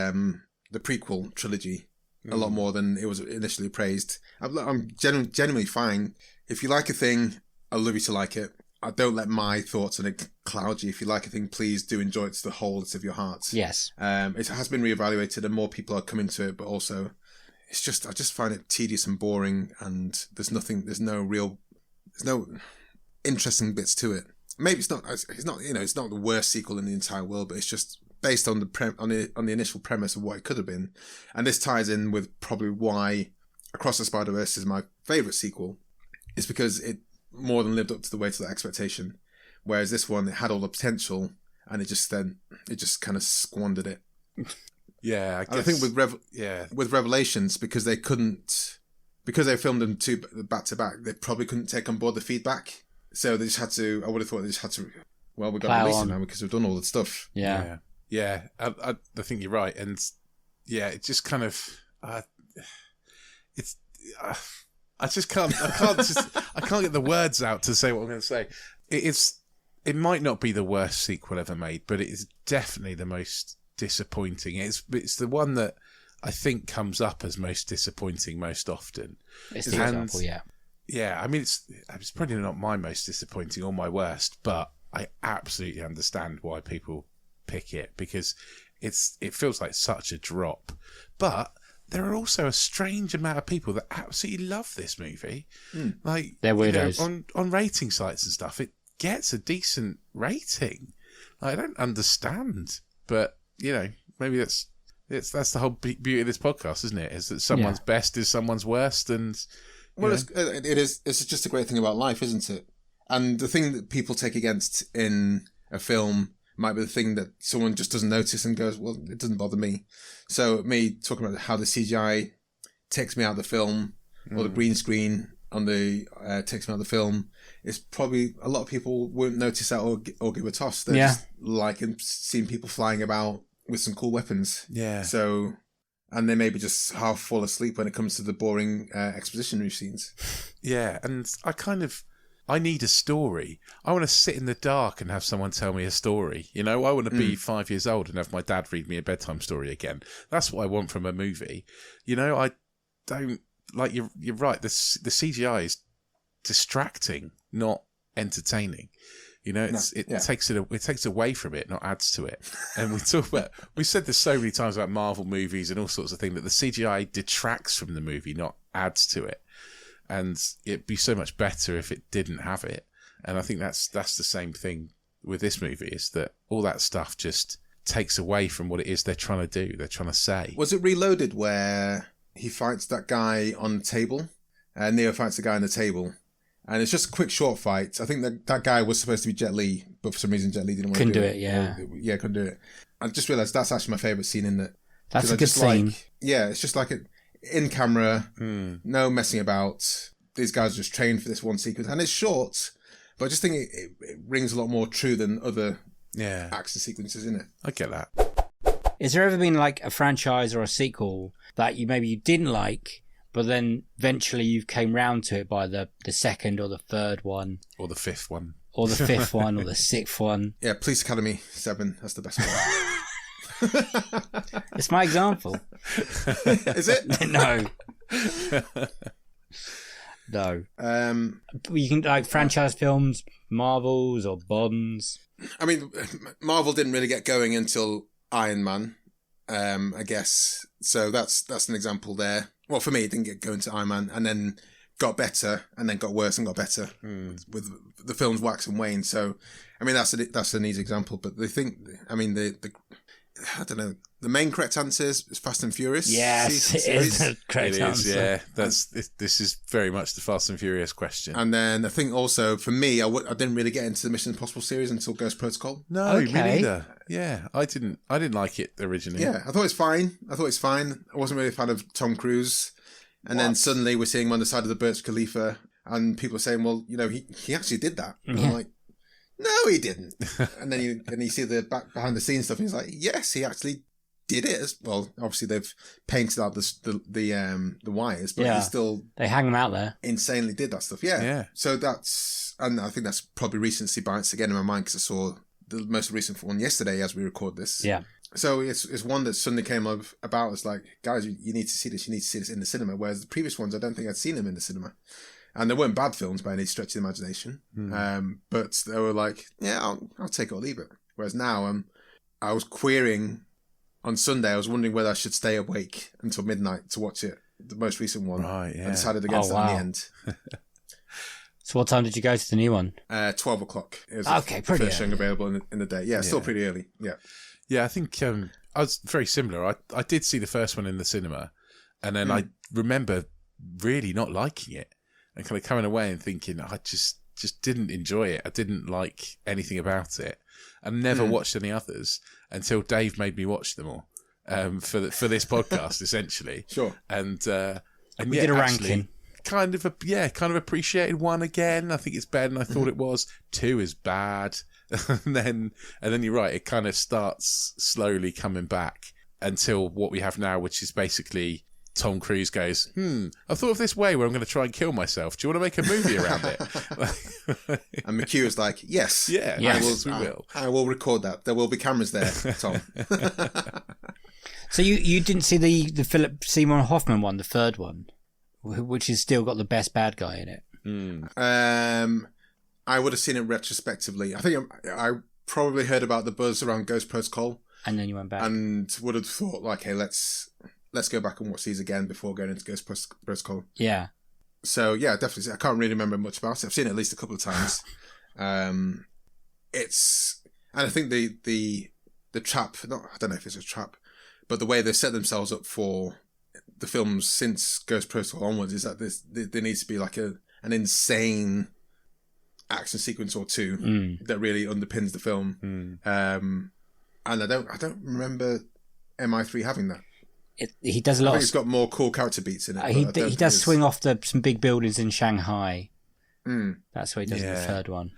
[SPEAKER 3] prequel trilogy a lot more than it was initially praised. I'm genuinely fine. If you like a thing, I love you to like it. I don't let my thoughts on it cloud you. If you like a thing, please do enjoy it to the wholeness of your heart.
[SPEAKER 5] Yes.
[SPEAKER 3] It has been reevaluated and more people are coming to it, but also I just find it tedious and boring, and there's interesting bits to it. Maybe it's not it's not the worst sequel in the entire world, but it's just based on the initial premise of what it could have been. And this ties in with probably why Across the Spider-Verse is my favourite sequel. It's because it more than lived up to the weight of that expectation. Whereas this one, it had all the potential, and it just kind of squandered it.
[SPEAKER 6] Yeah, I guess.
[SPEAKER 3] And I think with Revelations, because they filmed them back to back, they probably couldn't take on board the feedback. So they just had to. I would have thought they just had to. Well, we've got to release it now because we've done all the stuff.
[SPEAKER 5] Yeah.
[SPEAKER 6] I think you're right, and yeah, it just kind of. I just can't. I can't get the words out to say what I'm going to say. It might not be the worst sequel ever made, but it is definitely the most disappointing. It's the one that I think comes up as most disappointing most often.
[SPEAKER 5] It's the example, yeah.
[SPEAKER 6] Yeah, I mean, it's probably not my most disappointing or my worst, but I absolutely understand why people pick it, because it feels like such a drop. But there are also a strange amount of people that absolutely love this movie. Like,
[SPEAKER 5] they're weirdos.
[SPEAKER 6] On rating sites and stuff, it gets a decent rating. I don't understand, but maybe that's the whole beauty of this podcast, isn't it? Is that someone's best is someone's worst, and
[SPEAKER 3] it's just a great thing about life, isn't it? And the thing that people take against in a film might be the thing that someone just doesn't notice and goes, well, it doesn't bother me. So me talking about how the CGI takes me out of the film, or the green screen on the takes me out of the film, it's probably a lot of people won't notice that or give a toss. They're just liking seeing people flying about with some cool weapons.
[SPEAKER 6] Yeah.
[SPEAKER 3] So, and they maybe just half fall asleep when it comes to the boring expositionary scenes.
[SPEAKER 6] Yeah, and I need a story. I want to sit in the dark and have someone tell me a story. I want to be 5 years old and have my dad read me a bedtime story again. That's what I want from a movie. I don't like. You're right. The CGI is distracting, not entertaining. It takes away from it, not adds to it. And we said this so many times about Marvel movies and all sorts of things, that the CGI detracts from the movie, not adds to it. And it'd be so much better if it didn't have it. And I think that's the same thing with this movie, is that all that stuff just takes away from what it is they're trying to do, they're trying to say.
[SPEAKER 3] Was it Reloaded where he fights that guy on the table? Neo fights the guy on the table. And it's just a quick, short fight. I think that guy was supposed to be Jet Li, but for some reason Jet Li didn't want to do it. Couldn't do it. I just realised that's actually my favourite scene in it.
[SPEAKER 5] That's a good scene.
[SPEAKER 3] It's just like in camera, no messing about. These guys are just trained for this one sequence. And it's short, but I just think it rings a lot more true than other action sequences in it.
[SPEAKER 6] I get that.
[SPEAKER 5] Is there ever been like a franchise or a sequel that you didn't like, but then eventually you came round to it by the second or the third one?
[SPEAKER 6] Or the fifth one.
[SPEAKER 5] Or the fifth one, or the sixth one?
[SPEAKER 3] Yeah, Police Academy 7, that's the best one.
[SPEAKER 5] It's my example.
[SPEAKER 3] Is it?
[SPEAKER 5] No. No. You can like franchise films, Marvels or Bonds.
[SPEAKER 3] I mean, Marvel didn't really get going until Iron Man, I guess. So that's an example there. Well, for me, it didn't get going to Iron Man, and then got better, and then got worse and got better with the films wax and wane. So, I mean, that's an easy example. But I don't know. The main correct answer is Fast and Furious.
[SPEAKER 5] Yes, it is the correct answer.
[SPEAKER 6] Yeah, this is very much the Fast and Furious question.
[SPEAKER 3] And then I think also for me, I didn't really get into the Mission Impossible series until Ghost Protocol.
[SPEAKER 6] No, me neither. Yeah, I didn't like it originally.
[SPEAKER 3] Yeah, I thought it's fine. I wasn't really a fan of Tom Cruise. And then suddenly we're seeing him on the side of the Burj Khalifa, and people are saying, well, he actually did that. And I'm like, no, he didn't. And then you see the behind the scenes stuff, and he's like, yes, he actually did it as well. Obviously, they've painted out the wires, but
[SPEAKER 5] they hang them out there.
[SPEAKER 3] Insanely did that stuff. Yeah. So and I think that's probably recency bias again in my mind, because I saw the most recent one yesterday as we record this.
[SPEAKER 5] Yeah.
[SPEAKER 3] So it's one that suddenly came up about. It's like, guys, you need to see this. You need to see this in the cinema. Whereas the previous ones, I don't think I'd seen them in the cinema. And they weren't bad films by any stretch of the imagination. But they were like, yeah, I'll take it or leave it. Whereas now, I was querying on Sunday. I was wondering whether I should stay awake until midnight to watch it. The most recent one.
[SPEAKER 6] Right, yeah.
[SPEAKER 3] I decided against that in the end.
[SPEAKER 5] So what time did you go to the new one?
[SPEAKER 3] 12 o'clock. It was
[SPEAKER 5] Okay,
[SPEAKER 3] the
[SPEAKER 5] pretty
[SPEAKER 3] first showing
[SPEAKER 5] early.
[SPEAKER 3] available in the day. Yeah, still pretty early. Yeah.
[SPEAKER 6] Yeah, I think I was very similar. I did see the first one in the cinema, and then I remember really not liking it and kind of coming away and thinking I just didn't enjoy it. I didn't like anything about it, and never watched any others until Dave made me watch them all for this podcast, essentially.
[SPEAKER 3] Sure.
[SPEAKER 6] And
[SPEAKER 5] We did a ranking.
[SPEAKER 6] Kind of appreciated 1 again. I think it's better than I thought it was. 2 is bad. and then you're right, it kind of starts slowly coming back until what we have now, which is basically Tom Cruise goes, I thought of this way where I'm going to try and kill myself. Do you want to make a movie around it?
[SPEAKER 3] And McHugh is like, yes.
[SPEAKER 6] Yeah,
[SPEAKER 5] Yes.
[SPEAKER 6] we will.
[SPEAKER 3] I will record that. There will be cameras there, Tom.
[SPEAKER 5] So you didn't see the Philip Seymour Hoffman one, the third one, which has still got the best bad guy in it.
[SPEAKER 3] I would have seen it retrospectively. I think I probably heard about the buzz around Ghost Protocol
[SPEAKER 5] And then you went back.
[SPEAKER 3] and would have thought, like, hey, let's go back and watch these again before going into Ghost Protocol.
[SPEAKER 5] Yeah.
[SPEAKER 3] So, yeah, definitely. I can't really remember much about it. I've seen it at least a couple of times. And I think the trap, I don't know if it's a trap, but the way they've set themselves up for the films since Ghost Protocol onwards is that there needs to be like an insane action sequence or two that really underpins the film. And I don't remember MI3 having that.
[SPEAKER 5] He does a
[SPEAKER 3] I
[SPEAKER 5] lot
[SPEAKER 3] think
[SPEAKER 5] of...
[SPEAKER 3] it's got more cool character beats in it.
[SPEAKER 5] He
[SPEAKER 3] but I don't
[SPEAKER 5] he
[SPEAKER 3] think
[SPEAKER 5] does
[SPEAKER 3] it's-
[SPEAKER 5] swing off some big buildings in Shanghai. That's what he does in the
[SPEAKER 6] Yeah.
[SPEAKER 5] third one.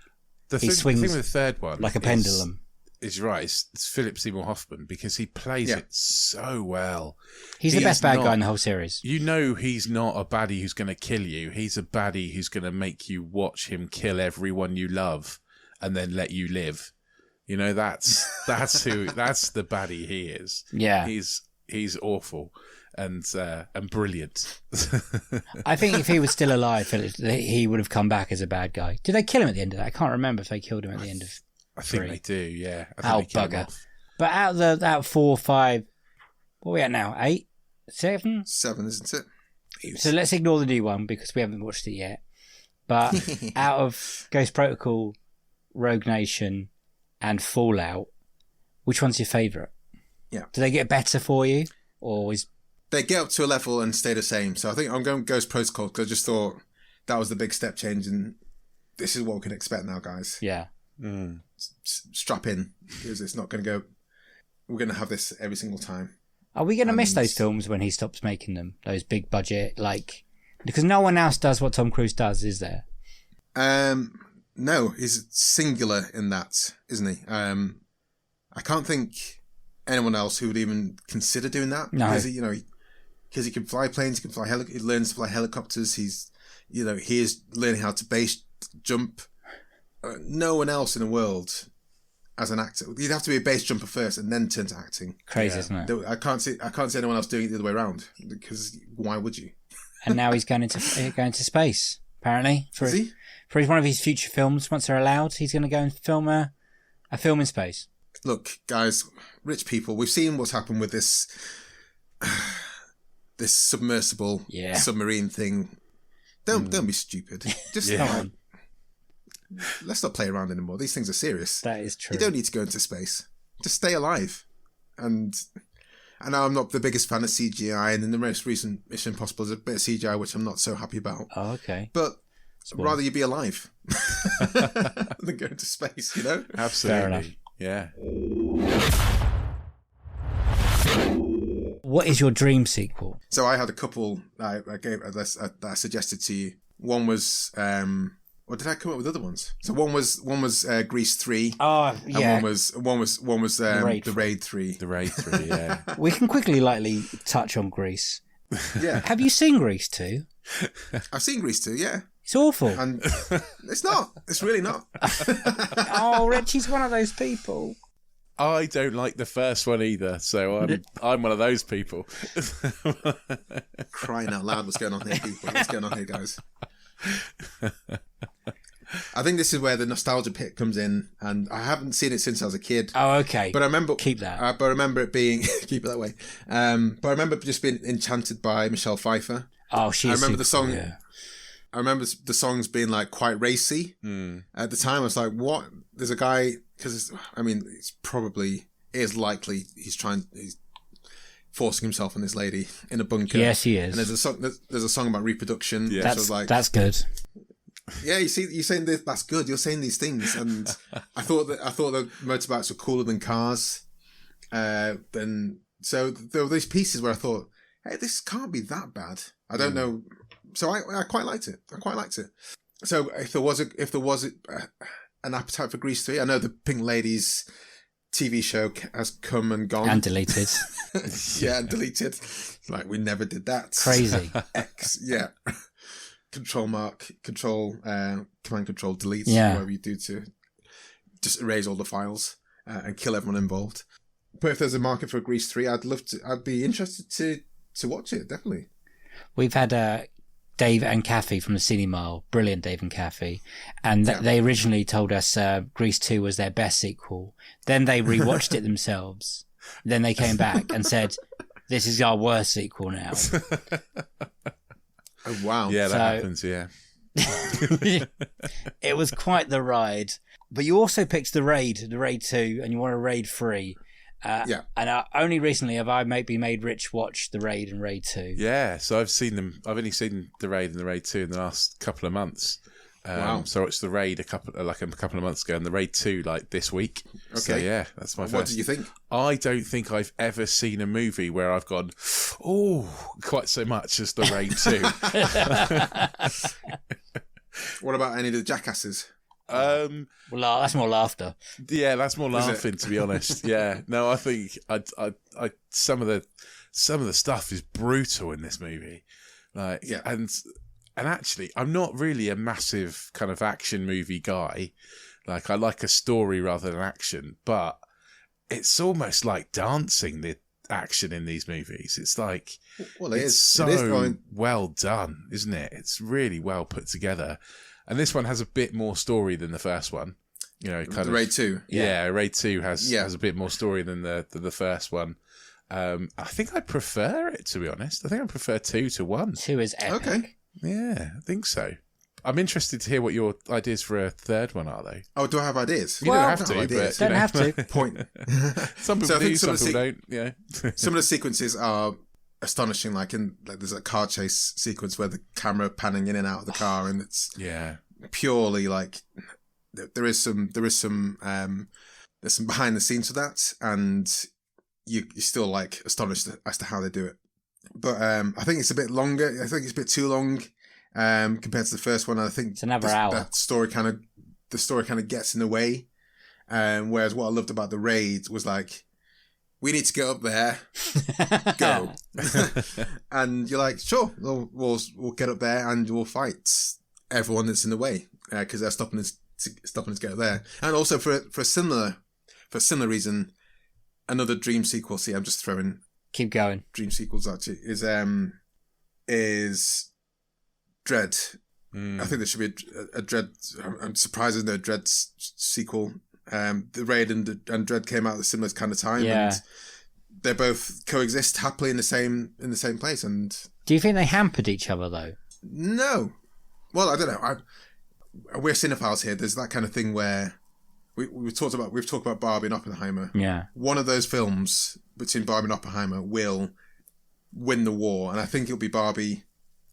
[SPEAKER 6] The
[SPEAKER 5] He
[SPEAKER 6] thing
[SPEAKER 5] swings
[SPEAKER 6] with the third one,
[SPEAKER 5] like a pendulum.
[SPEAKER 6] Is right. It's Philip Seymour Hoffman because he plays it so well.
[SPEAKER 5] He's
[SPEAKER 6] He
[SPEAKER 5] the best
[SPEAKER 6] is
[SPEAKER 5] bad
[SPEAKER 6] not-
[SPEAKER 5] guy in the whole series.
[SPEAKER 6] You know he's not a baddie who's going to kill you. He's a baddie who's going to make you watch him kill everyone you love and then let you live. You know, that's the baddie he is.
[SPEAKER 5] Yeah.
[SPEAKER 6] He's awful and brilliant.
[SPEAKER 5] I think if he was still alive, he would have come back as a bad guy. Did they kill him at the end of that? I can't remember if they killed him at the end of
[SPEAKER 6] I think
[SPEAKER 5] 3.
[SPEAKER 6] they do, yeah. I
[SPEAKER 5] Oh,
[SPEAKER 6] think they kill him
[SPEAKER 5] bugger.
[SPEAKER 6] off.
[SPEAKER 5] But out of 4, 5, what are we at now? 8? 7?
[SPEAKER 3] 7, isn't it?
[SPEAKER 5] So let's ignore the new one because we haven't watched it yet. But out of Ghost Protocol, Rogue Nation, and Fallout, which one's your favourite?
[SPEAKER 3] Yeah.
[SPEAKER 5] Do they get better for you? Or is...
[SPEAKER 3] They get up to a level and stay the same. So I think I'm going Ghost Protocol because I just thought that was the big step change and this is what we can expect now, guys.
[SPEAKER 5] Yeah.
[SPEAKER 3] Strap in because it's not going to go... We're going to have this every single time.
[SPEAKER 5] Are we going to miss those films when he stops making them? Those big budget, like... Because no one else does what Tom Cruise does, is there?
[SPEAKER 3] No, he's singular in that, isn't he? I can't think anyone else who would even consider doing that.
[SPEAKER 5] No.
[SPEAKER 3] Because he can fly planes, he can fly he learns to fly helicopters. He is learning how to base jump. No one else in the world as an actor. You'd have to be a base jumper first and then turn to acting.
[SPEAKER 5] Crazy, isn't it?
[SPEAKER 3] I can't see anyone else doing it the other way around because why would you?
[SPEAKER 5] And now he's going into space, apparently.
[SPEAKER 3] Is he?
[SPEAKER 5] For one of his future films, once they're allowed, he's going to go and film a film in space.
[SPEAKER 3] Look, guys, rich people, we've seen what's happened with this submersible submarine thing. Don't be stupid. Just let's not play around anymore. These things are serious.
[SPEAKER 5] That is true.
[SPEAKER 3] You don't need to go into space. Just stay alive. And I know I'm not the biggest fan of CGI, and in the most recent Mission Impossible there's a bit of CGI which I'm not so happy about.
[SPEAKER 5] Oh, okay.
[SPEAKER 3] But rather you be alive than go into space, you know?
[SPEAKER 6] Absolutely. Yeah.
[SPEAKER 5] What is your dream sequel?
[SPEAKER 3] So I had a couple that I suggested to you. One was, or did I come up with other ones? So one was Grease 3.
[SPEAKER 5] Oh, yeah.
[SPEAKER 3] And one was the Raid 3.
[SPEAKER 6] The Raid 3, yeah.
[SPEAKER 5] We can lightly touch on Grease.
[SPEAKER 3] Yeah.
[SPEAKER 5] Have you seen Grease 2?
[SPEAKER 3] I've seen Grease 2, yeah.
[SPEAKER 5] It's awful.
[SPEAKER 3] And it's not. It's really not.
[SPEAKER 5] Oh, Richie's one of those people.
[SPEAKER 6] I don't like the first one either, so I'm one of those people.
[SPEAKER 3] Crying out loud, what's going on here, people? What's going on here, guys? I think this is where the nostalgia pit comes in, and I haven't seen it since I was a kid.
[SPEAKER 5] Oh, okay.
[SPEAKER 3] But I remember
[SPEAKER 5] Keep that.
[SPEAKER 3] But I remember it being keep it that way. But I remember just being enchanted by Michelle Pfeiffer.
[SPEAKER 5] Oh, she's.
[SPEAKER 3] I remember the song.
[SPEAKER 5] Yeah.
[SPEAKER 3] I remember the songs being like quite racy. At the time, I was like, what? There's a guy, because it's probably, it is likely he's forcing himself on this lady in a bunker.
[SPEAKER 5] Yes, he is.
[SPEAKER 3] And there's a song about reproduction.
[SPEAKER 6] Yeah.
[SPEAKER 3] Which I was like,
[SPEAKER 5] That's good.
[SPEAKER 3] yeah, you're saying this, that's good. You're saying these things, and I thought that motorbikes were cooler than cars. So there were these pieces where I thought, hey, this can't be that bad. I don't know. So I quite liked it. So if there was an appetite for Grease 3, I know the Pink Ladies TV show has come and gone
[SPEAKER 5] And deleted.
[SPEAKER 3] yeah, and deleted. Like, we never did that.
[SPEAKER 5] Crazy.
[SPEAKER 3] X, yeah. Command control delete,
[SPEAKER 5] Yeah.
[SPEAKER 3] whatever you do to just erase all the files and kill everyone involved. But if there's a market for Grease 3, I'd be interested to watch it, definitely.
[SPEAKER 5] We've had Dave and Kathy from the Cinema, brilliant Dave and Kathy, and they originally told us Grease 2 was their best sequel. Then they rewatched it themselves. Then they came back and said, this is our worst sequel now.
[SPEAKER 3] Oh, wow.
[SPEAKER 6] Yeah, that happens, yeah.
[SPEAKER 5] It was quite the ride. But you also picked the Raid 2, and you want a Raid 3.
[SPEAKER 3] Yeah.
[SPEAKER 5] And only recently have I maybe made Rich watch the Raid and Raid 2.
[SPEAKER 6] Yeah, so I've seen them. I've only seen the Raid and the Raid 2 in the last couple of months.
[SPEAKER 3] Wow.
[SPEAKER 6] So it's the Raid a couple of months ago, and the Raid 2 like this week.
[SPEAKER 3] Okay.
[SPEAKER 6] So yeah, that's my first.
[SPEAKER 3] What did you think?
[SPEAKER 6] I don't think I've ever seen a movie where I've gone, oh, quite so much as the Raid 2.
[SPEAKER 3] What about any of the Jackasses?
[SPEAKER 5] Well, that's more laughter.
[SPEAKER 6] Yeah, that's more laughing, to be honest. Yeah, no, I think I some of the stuff is brutal in this movie, like,
[SPEAKER 3] yeah.
[SPEAKER 6] and actually, I'm not really a massive kind of action movie guy. Like, I like a story rather than action, but it's almost like dancing, the action in these movies. It's like,
[SPEAKER 3] well,
[SPEAKER 6] it's so well done, isn't it? It's really well put together. And this one has a bit more story than the first one. You know, kind of
[SPEAKER 3] Raid 2.
[SPEAKER 6] Yeah, Raid 2 has a bit more story than the first one. I think I prefer it, to be honest. I think I prefer 2 to 1.
[SPEAKER 5] 2 is epic.
[SPEAKER 3] Okay.
[SPEAKER 6] Yeah, I think so. I'm interested to hear what your ideas for a third one are, though.
[SPEAKER 3] Oh, do I have ideas?
[SPEAKER 6] You don't have to, but
[SPEAKER 5] Don't have to.
[SPEAKER 3] Point.
[SPEAKER 6] some people do, some people don't. Yeah.
[SPEAKER 3] Some of the sequences are astonishing. Like there's a car chase sequence where the camera panning in and out of the car, and it's purely like there is some there's some behind the scenes for that, and you're still like astonished as to how they do it. But I think it's a bit longer. I think it's a bit too long compared to the first one. I think
[SPEAKER 5] it's another hour.
[SPEAKER 3] The story kind of gets in the way. Whereas what I loved about the Raid was like, we need to get up there, go, and you're like, sure, we'll get up there and we'll fight everyone that's in the way because they're stopping us to get up there. And also for a similar reason, another dream sequel. See, I'm just throwing.
[SPEAKER 5] Keep going.
[SPEAKER 3] Dream sequels actually is Dread. I think there should be a Dread. I'm surprised there's no Dread sequel. The Raid and Dread came out at a similar kind of time, and they both coexist happily in the same place. And
[SPEAKER 5] do you think they hampered each other though?
[SPEAKER 3] No. Well, I don't know. We're cinephiles here. There's that kind of thing where we've talked about Barbie and Oppenheimer.
[SPEAKER 5] Yeah.
[SPEAKER 3] One of those films between Barbie and Oppenheimer will win the war, and I think it'll be Barbie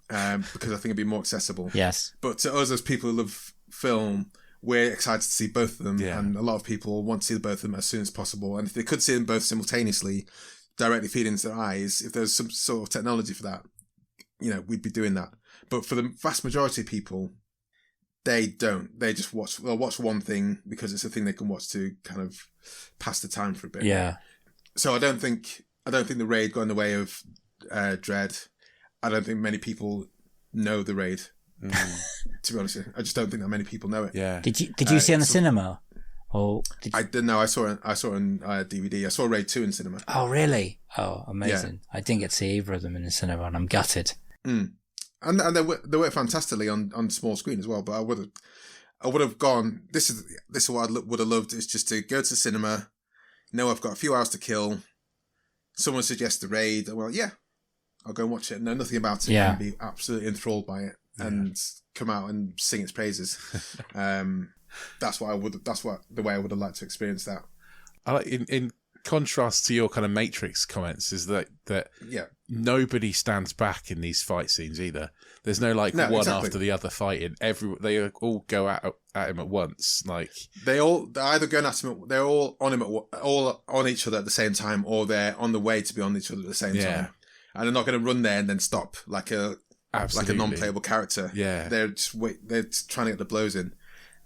[SPEAKER 3] because I think it'll be more accessible.
[SPEAKER 5] Yes.
[SPEAKER 3] But to us as people who love film, we're excited to see both of them, and a lot of people want to see both of them as soon as possible. And if they could see them both simultaneously, directly feed into their eyes, if there's some sort of technology for that, we'd be doing that. But for the vast majority of people, they don't. They just watch. They'll watch one thing because it's a thing they can watch to kind of pass the time for a bit.
[SPEAKER 5] Yeah.
[SPEAKER 3] So I don't think the Raid got in the way of Dread. I don't think many people know the Raid. To be honest, I just don't think that many people know it.
[SPEAKER 6] Yeah.
[SPEAKER 5] Did you see it in the cinema? Or
[SPEAKER 3] I didn't know. I saw it on DVD. I saw Raid 2 in cinema.
[SPEAKER 5] Oh, really? Oh, amazing! Yeah. I didn't get to see either of them in the cinema, and I'm gutted.
[SPEAKER 3] And they work fantastically on small screen as well. But I would have gone. This is what I would have loved, is just to go to the cinema. Know I've got a few hours to kill. Someone suggests the Raid. Well, yeah, I'll go and watch it. Know nothing about it.
[SPEAKER 5] Yeah.
[SPEAKER 3] And be absolutely enthralled by it. and come out and sing its praises. That's the way I would have liked to experience that.
[SPEAKER 6] I like in contrast to your kind of Matrix comments is that nobody stands back in these fight scenes either. There's no one after the other fighting. They all go at him at once. Like
[SPEAKER 3] they're either going at him. They're all on him all on each other at the same time, or they're on the way to be on each other at the same time. And they're not going to run there and then stop like a non-playable character.
[SPEAKER 6] Yeah,
[SPEAKER 3] they're trying to get the blows in.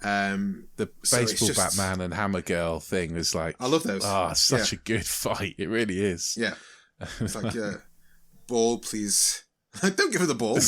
[SPEAKER 6] The baseball Batman and Hammer Girl thing was like,
[SPEAKER 3] I love those.
[SPEAKER 6] Such a good fight. It really is.
[SPEAKER 3] Yeah, it's like ball, please. Don't give her the ball.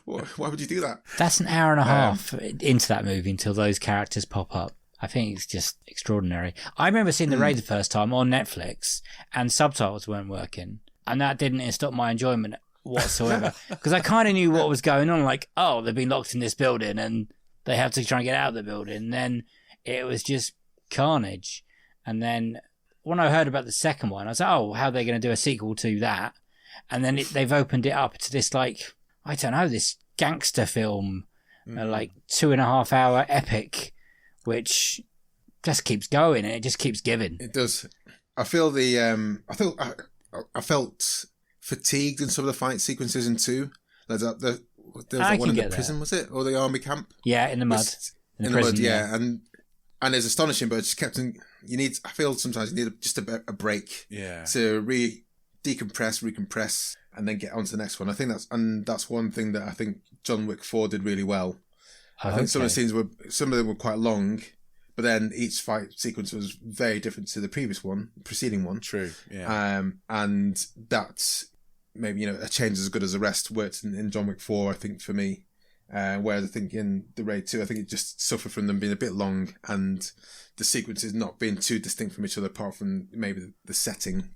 [SPEAKER 3] Why would you do that?
[SPEAKER 5] That's an hour and a half into that movie until those characters pop up. I think it's just extraordinary. I remember seeing The Raid the first time on Netflix and subtitles weren't working, and that didn't stop my enjoyment whatsoever, because I kind of knew what was going on. Like, oh, they've been locked in this building and they have to try and get out of the building. And then it was just carnage. And then when I heard about the second one, I was like, oh, how are they going to do a sequel to that? And then they've opened it up to this, like, I don't know, this gangster film, like 2.5 hour epic, which just keeps going and it just keeps giving.
[SPEAKER 3] It does. I feel I felt fatigued in some of the fight sequences in 2. There's that one in the prison, was it? Or the army camp?
[SPEAKER 5] Yeah, in the mud.
[SPEAKER 3] In the prison, mud, yeah. And it's astonishing, but it just kept I feel sometimes you need just a break to decompress, recompress, and then get on to the next one. I think that's one thing that I think John Wick 4 did really well. I think some of the scenes some of them were quite long, but then each fight sequence was very different to the preceding one.
[SPEAKER 6] True, yeah.
[SPEAKER 3] And that's maybe, a change as good as the rest worked in John Wick 4, I think, for me. Whereas I think in The Raid 2, I think it just suffered from them being a bit long and the sequences not being too distinct from each other, apart from maybe the setting.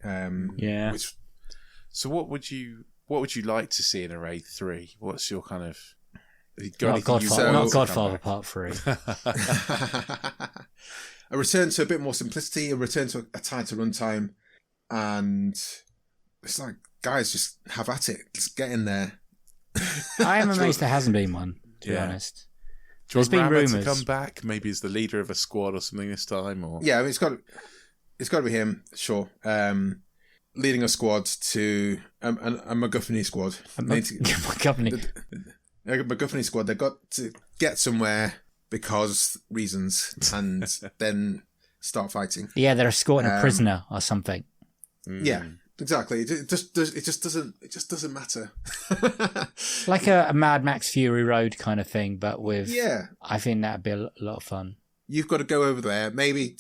[SPEAKER 6] So what would you like to see in a Raid 3? What's your kind of...
[SPEAKER 5] Not Godfather Part 3.
[SPEAKER 3] A return to a bit more simplicity, a return to a tighter runtime, and it's like, guys, just have at it. Just get in there.
[SPEAKER 6] I
[SPEAKER 5] am amazed there hasn't been one, to be honest.
[SPEAKER 6] There's been rumours to come back, maybe as the leader of a squad or something this time, or
[SPEAKER 3] it's got to be him, sure. Leading a squad to a MacGuffin squad. MacGuffin squad. They've got to get somewhere because reasons, and then start fighting.
[SPEAKER 5] Yeah, they're escorting a prisoner or something.
[SPEAKER 3] Yeah. Exactly. It just doesn't matter.
[SPEAKER 5] Like a Mad Max Fury Road kind of thing, but with I think that'd be a lot of fun.
[SPEAKER 3] You've got to go over there, maybe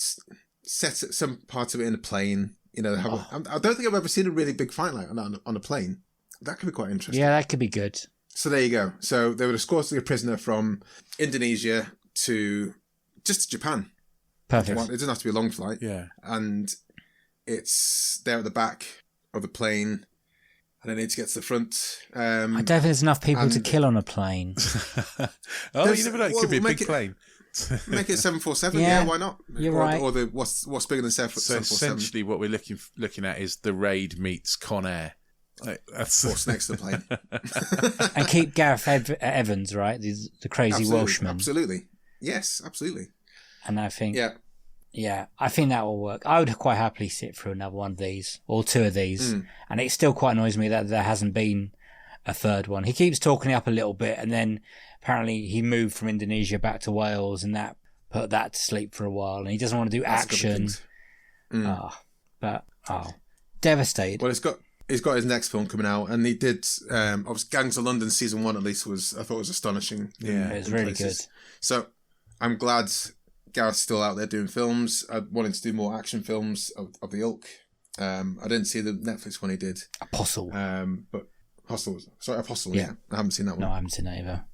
[SPEAKER 3] set some part of it in a plane. I don't think I've ever seen a really big fight like that on a plane. That could be quite interesting.
[SPEAKER 5] Yeah, that could be good.
[SPEAKER 3] So there you go. So they would escort a prisoner from Indonesia to Japan.
[SPEAKER 5] Perfect.
[SPEAKER 3] It doesn't have to be a long flight.
[SPEAKER 6] Yeah.
[SPEAKER 3] And it's there at the back of the plane, and they need to get to the front.
[SPEAKER 5] I don't think there's enough people to kill on a plane.
[SPEAKER 6] You never know. It could be a big plane.
[SPEAKER 3] Make it 747. Yeah, why not?
[SPEAKER 5] You're right.
[SPEAKER 3] Or what's bigger than 747?
[SPEAKER 6] So essentially, what we're looking at is The Raid meets Con Air.
[SPEAKER 3] That's what's next to the plane.
[SPEAKER 5] And keep Gareth Evans, right? The crazy Welshman.
[SPEAKER 3] Absolutely. Yes, absolutely.
[SPEAKER 5] And I think, I think that will work. I would quite happily sit through another one of these, or 2 of these. And it still quite annoys me that there hasn't been a third one. He keeps talking it up a little bit, and then apparently he moved from Indonesia back to Wales, and that put that to sleep for a while. And he doesn't want to do action. Devastated.
[SPEAKER 3] Well, he's got his next film coming out, and he did. Obviously, Gangs of London season 1 at least I thought was astonishing.
[SPEAKER 5] Yeah, it was really good.
[SPEAKER 3] So I'm glad Gareth's still out there doing films. I wanted to do more action films of the ilk. I didn't see the Netflix one he did.
[SPEAKER 5] Apostle.
[SPEAKER 3] But Apostle. Yeah, I haven't seen that one.
[SPEAKER 5] No, I haven't seen that either.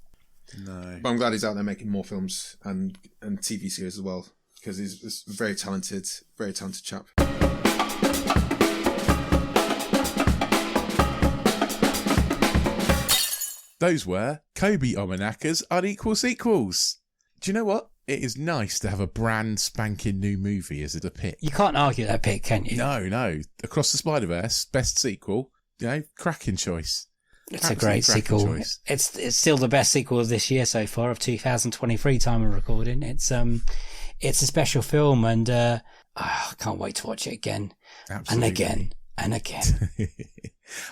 [SPEAKER 6] No,
[SPEAKER 3] but I'm glad he's out there making more films and TV series as well, because he's a very talented chap.
[SPEAKER 6] Those were Kobi Omenaka's Unequal sequels. Do you know what? It is nice to have a brand spanking new movie as a pick.
[SPEAKER 5] You can't argue that pick, can you?
[SPEAKER 6] No. Across the Spider-Verse, best sequel. Cracking choice.
[SPEAKER 5] It's a great sequel.
[SPEAKER 6] Choice.
[SPEAKER 5] It's still the best sequel of this year so far, of 2023 time of recording. It's a special film, and I can't wait to watch it again.
[SPEAKER 6] Absolutely.
[SPEAKER 5] And again.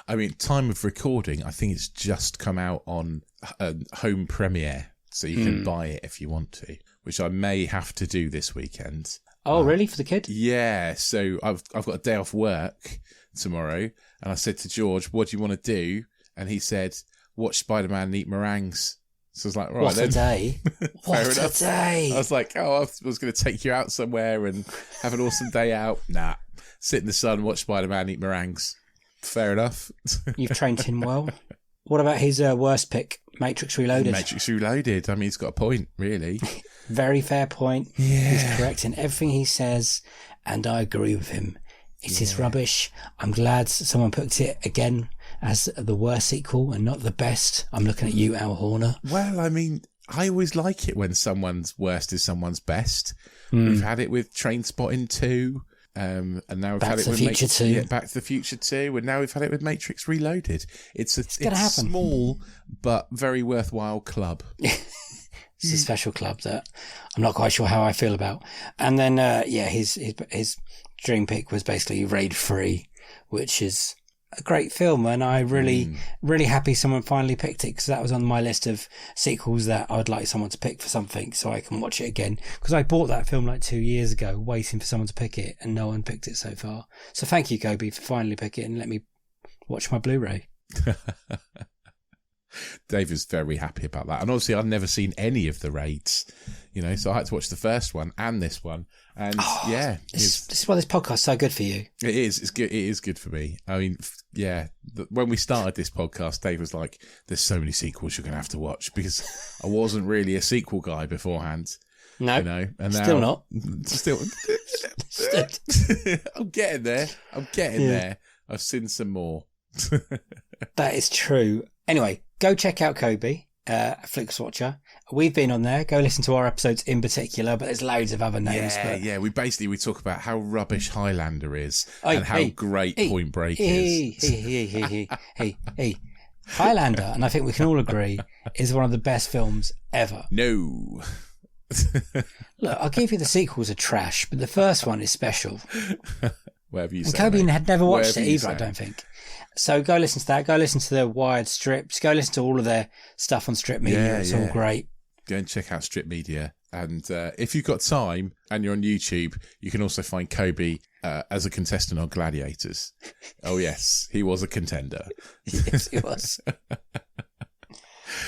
[SPEAKER 6] I mean, time of recording, I think it's just come out on a home premiere, so you can buy it if you want to, which I may have to do this weekend.
[SPEAKER 5] Oh, really? For the kid?
[SPEAKER 6] Yeah, so I've got a day off work tomorrow, and I said to George, what do you want to do? And he said, watch Spider-Man and eat meringues. So I was like, right,
[SPEAKER 5] what
[SPEAKER 6] then.
[SPEAKER 5] A day. What a day.
[SPEAKER 6] I was like, I was going to take you out somewhere and have an awesome day out. Nah, sit in the sun, watch Spider-Man, eat meringues. Fair enough.
[SPEAKER 5] You've trained him well. What about his worst pick, Matrix Reloaded?
[SPEAKER 6] Matrix Reloaded. I mean, he's got a point, really.
[SPEAKER 5] Very fair point.
[SPEAKER 6] Yeah.
[SPEAKER 5] He's correct in everything he says, and I agree with him. It is rubbish. I'm glad someone picked it again as the worst sequel and not the best. I'm looking at you, Al Horner.
[SPEAKER 6] Well, I mean, I always like it when someone's worst is someone's best. We've had it with Trainspotting 2. And now we've had it with Back to the Future 2, and now we've had it with Matrix Reloaded. It's a small but very worthwhile club.
[SPEAKER 5] It's a special club that I'm not quite sure how I feel about. And then, his dream pick was basically Raid 3, which is a great film, and I really happy someone finally picked it, because that was on my list of sequels that I'd like someone to pick for something so I can watch it again, because I bought that film like 2 years ago waiting for someone to pick it, and no one picked it so far. So thank you, Kobi, for finally picking it and let me watch my Blu-ray.
[SPEAKER 6] Dave is very happy about that, and obviously I've never seen any of the Raids, so I had to watch the first one and this one, and
[SPEAKER 5] this is why this podcast's so good for you.
[SPEAKER 6] It is. It's good. It is good for me. I mean, when we started this podcast, Dave was like, "There's so many sequels you're going to have to watch," because I wasn't really a sequel guy beforehand. No, and now,
[SPEAKER 5] still not.
[SPEAKER 6] Still, I'm getting there. There. I've seen some more.
[SPEAKER 5] That is true. Anyway, go check out Kobi, Flixwatcher. We've been on there. Go listen to our episodes in particular, but there's loads of other names.
[SPEAKER 6] We talk about how rubbish Highlander is and how great Point Break is.
[SPEAKER 5] Hey. Highlander, and I think we can all agree, is one of the best films ever.
[SPEAKER 6] No.
[SPEAKER 5] Look, I'll give you the sequels are trash, but the first one is special.
[SPEAKER 6] Whatever you
[SPEAKER 5] and
[SPEAKER 6] say.
[SPEAKER 5] Kobi had never watched it either, I don't think. So go listen to that. Go listen to the Wired strips. Go listen to all of their stuff on Strip Media. It's all great.
[SPEAKER 6] Go and check out Strip Media. And if you've got time and you're on YouTube, you can also find Kobi as a contestant on Gladiators. Oh, yes. He was a contender.
[SPEAKER 5] Yes, he was.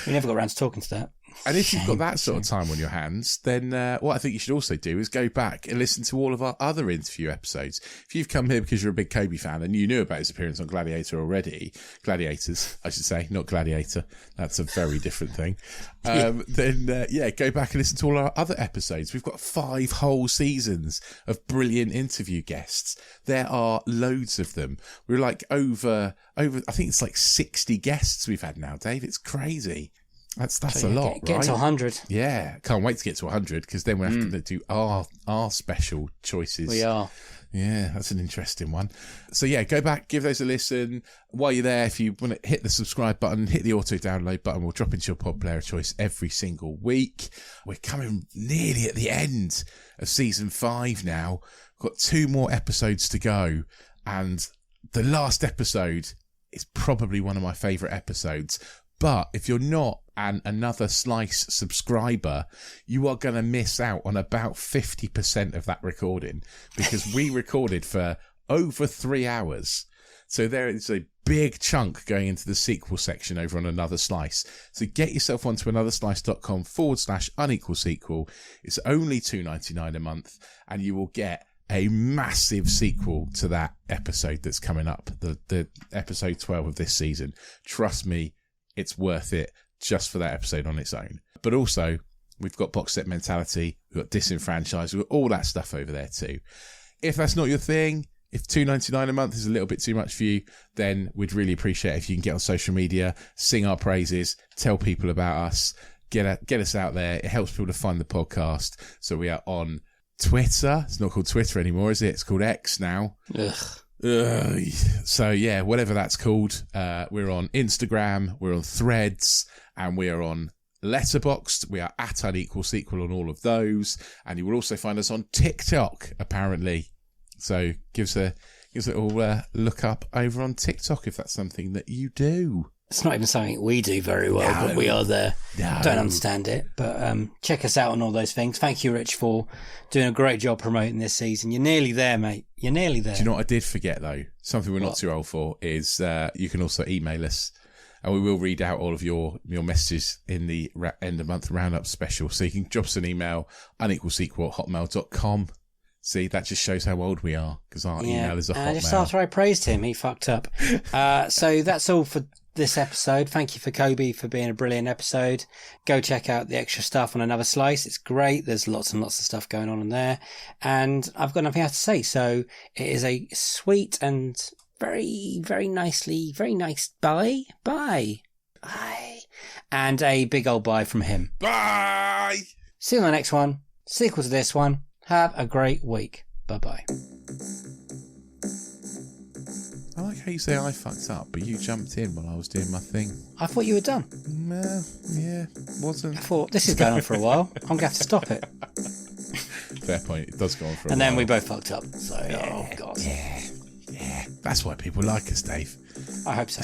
[SPEAKER 5] We never got around to talking to that.
[SPEAKER 6] And if you've got that sort of time on your hands, then what I think you should also do is go back and listen to all of our other interview episodes. If you've come here because you're a big Kobi fan and you knew about his appearance on Gladiators, I should say, not Gladiator. That's a very different thing. Then go back and listen to all our other episodes. We've got 5 whole seasons of brilliant interview guests. There are loads of them. We're like over, I think it's like 60 guests we've had now, Dave. It's crazy. That's a lot, right?
[SPEAKER 5] Get to 100.
[SPEAKER 6] Yeah, can't wait to get to 100, because then we have to do our special choices.
[SPEAKER 5] We are.
[SPEAKER 6] Yeah, that's an interesting one. So go back, give those a listen. While you're there, if you want to hit the subscribe button, hit the auto download button, we'll drop into your pod player of choice every single week. We're coming nearly at the end of season 5 now. We've got 2 more episodes to go, and the last episode is probably one of my favourite episodes. But if you're not an Another Slice subscriber, you are going to miss out on about 50% of that recording, because we recorded for over 3 hours. So there is a big chunk going into the sequel section over on Another Slice. So get yourself onto anotherslice.com/unequal sequel. It's only $2.99 a month, and you will get a massive sequel to that episode that's coming up, the episode 12 of this season. Trust me, it's worth it just for that episode on its own. But also, we've got Box Set Mentality, we've got Disenfranchised, we've got all that stuff over there too. If that's not your thing, if $2.99 a month is a little bit too much for you, then we'd really appreciate it if you can get on social media, sing our praises, tell people about us, get us out there. It helps people to find the podcast. So we are on Twitter. It's not called Twitter anymore, is it? It's called X now.
[SPEAKER 5] Ugh.
[SPEAKER 6] So yeah, whatever that's called, we're on Instagram, we're on Threads, and we are on Letterboxd. We are at Unequal Sequel on all of those, and you will also find us on TikTok apparently. So give us a little look up over on TikTok if that's something that you do.
[SPEAKER 5] It's not even something we do very well, but we are there.
[SPEAKER 6] No.
[SPEAKER 5] Don't understand it, but check us out on all those things. Thank you, Rich, for doing a great job promoting this season. You're nearly there, mate. You're nearly there.
[SPEAKER 6] Do you know what I did forget, though? Something we're not too old for is you can also email us, and we will read out all of your messages in the end of month roundup special. So you can drop us an email, unequalsequel@hotmail.com. See, that just shows how old we are, because our email is a Hotmail.
[SPEAKER 5] Just after I praised him, he fucked up. So that's all for this episode. Thank you for Kobi for being a brilliant episode. Go check out the extra stuff on Another Slice. It's great. There's lots and lots of stuff going on in there. And I've got nothing else to say. So it is a sweet and very, very nice bye. Bye. Bye. And a big old bye from him.
[SPEAKER 6] Bye!
[SPEAKER 5] See you on the next one. Sequel to this one. Have a great week. Bye-bye.
[SPEAKER 6] I like how you say I fucked up, but you jumped in while I was doing my thing.
[SPEAKER 5] I thought you were done.
[SPEAKER 6] Yeah, wasn't.
[SPEAKER 5] I thought, this is going on for a while. I'm going to have to stop it.
[SPEAKER 6] Fair point. It does go on for a while.
[SPEAKER 5] And then we both fucked up. So, oh, God.
[SPEAKER 6] Yeah. That's why people like us, Dave.
[SPEAKER 5] I hope so.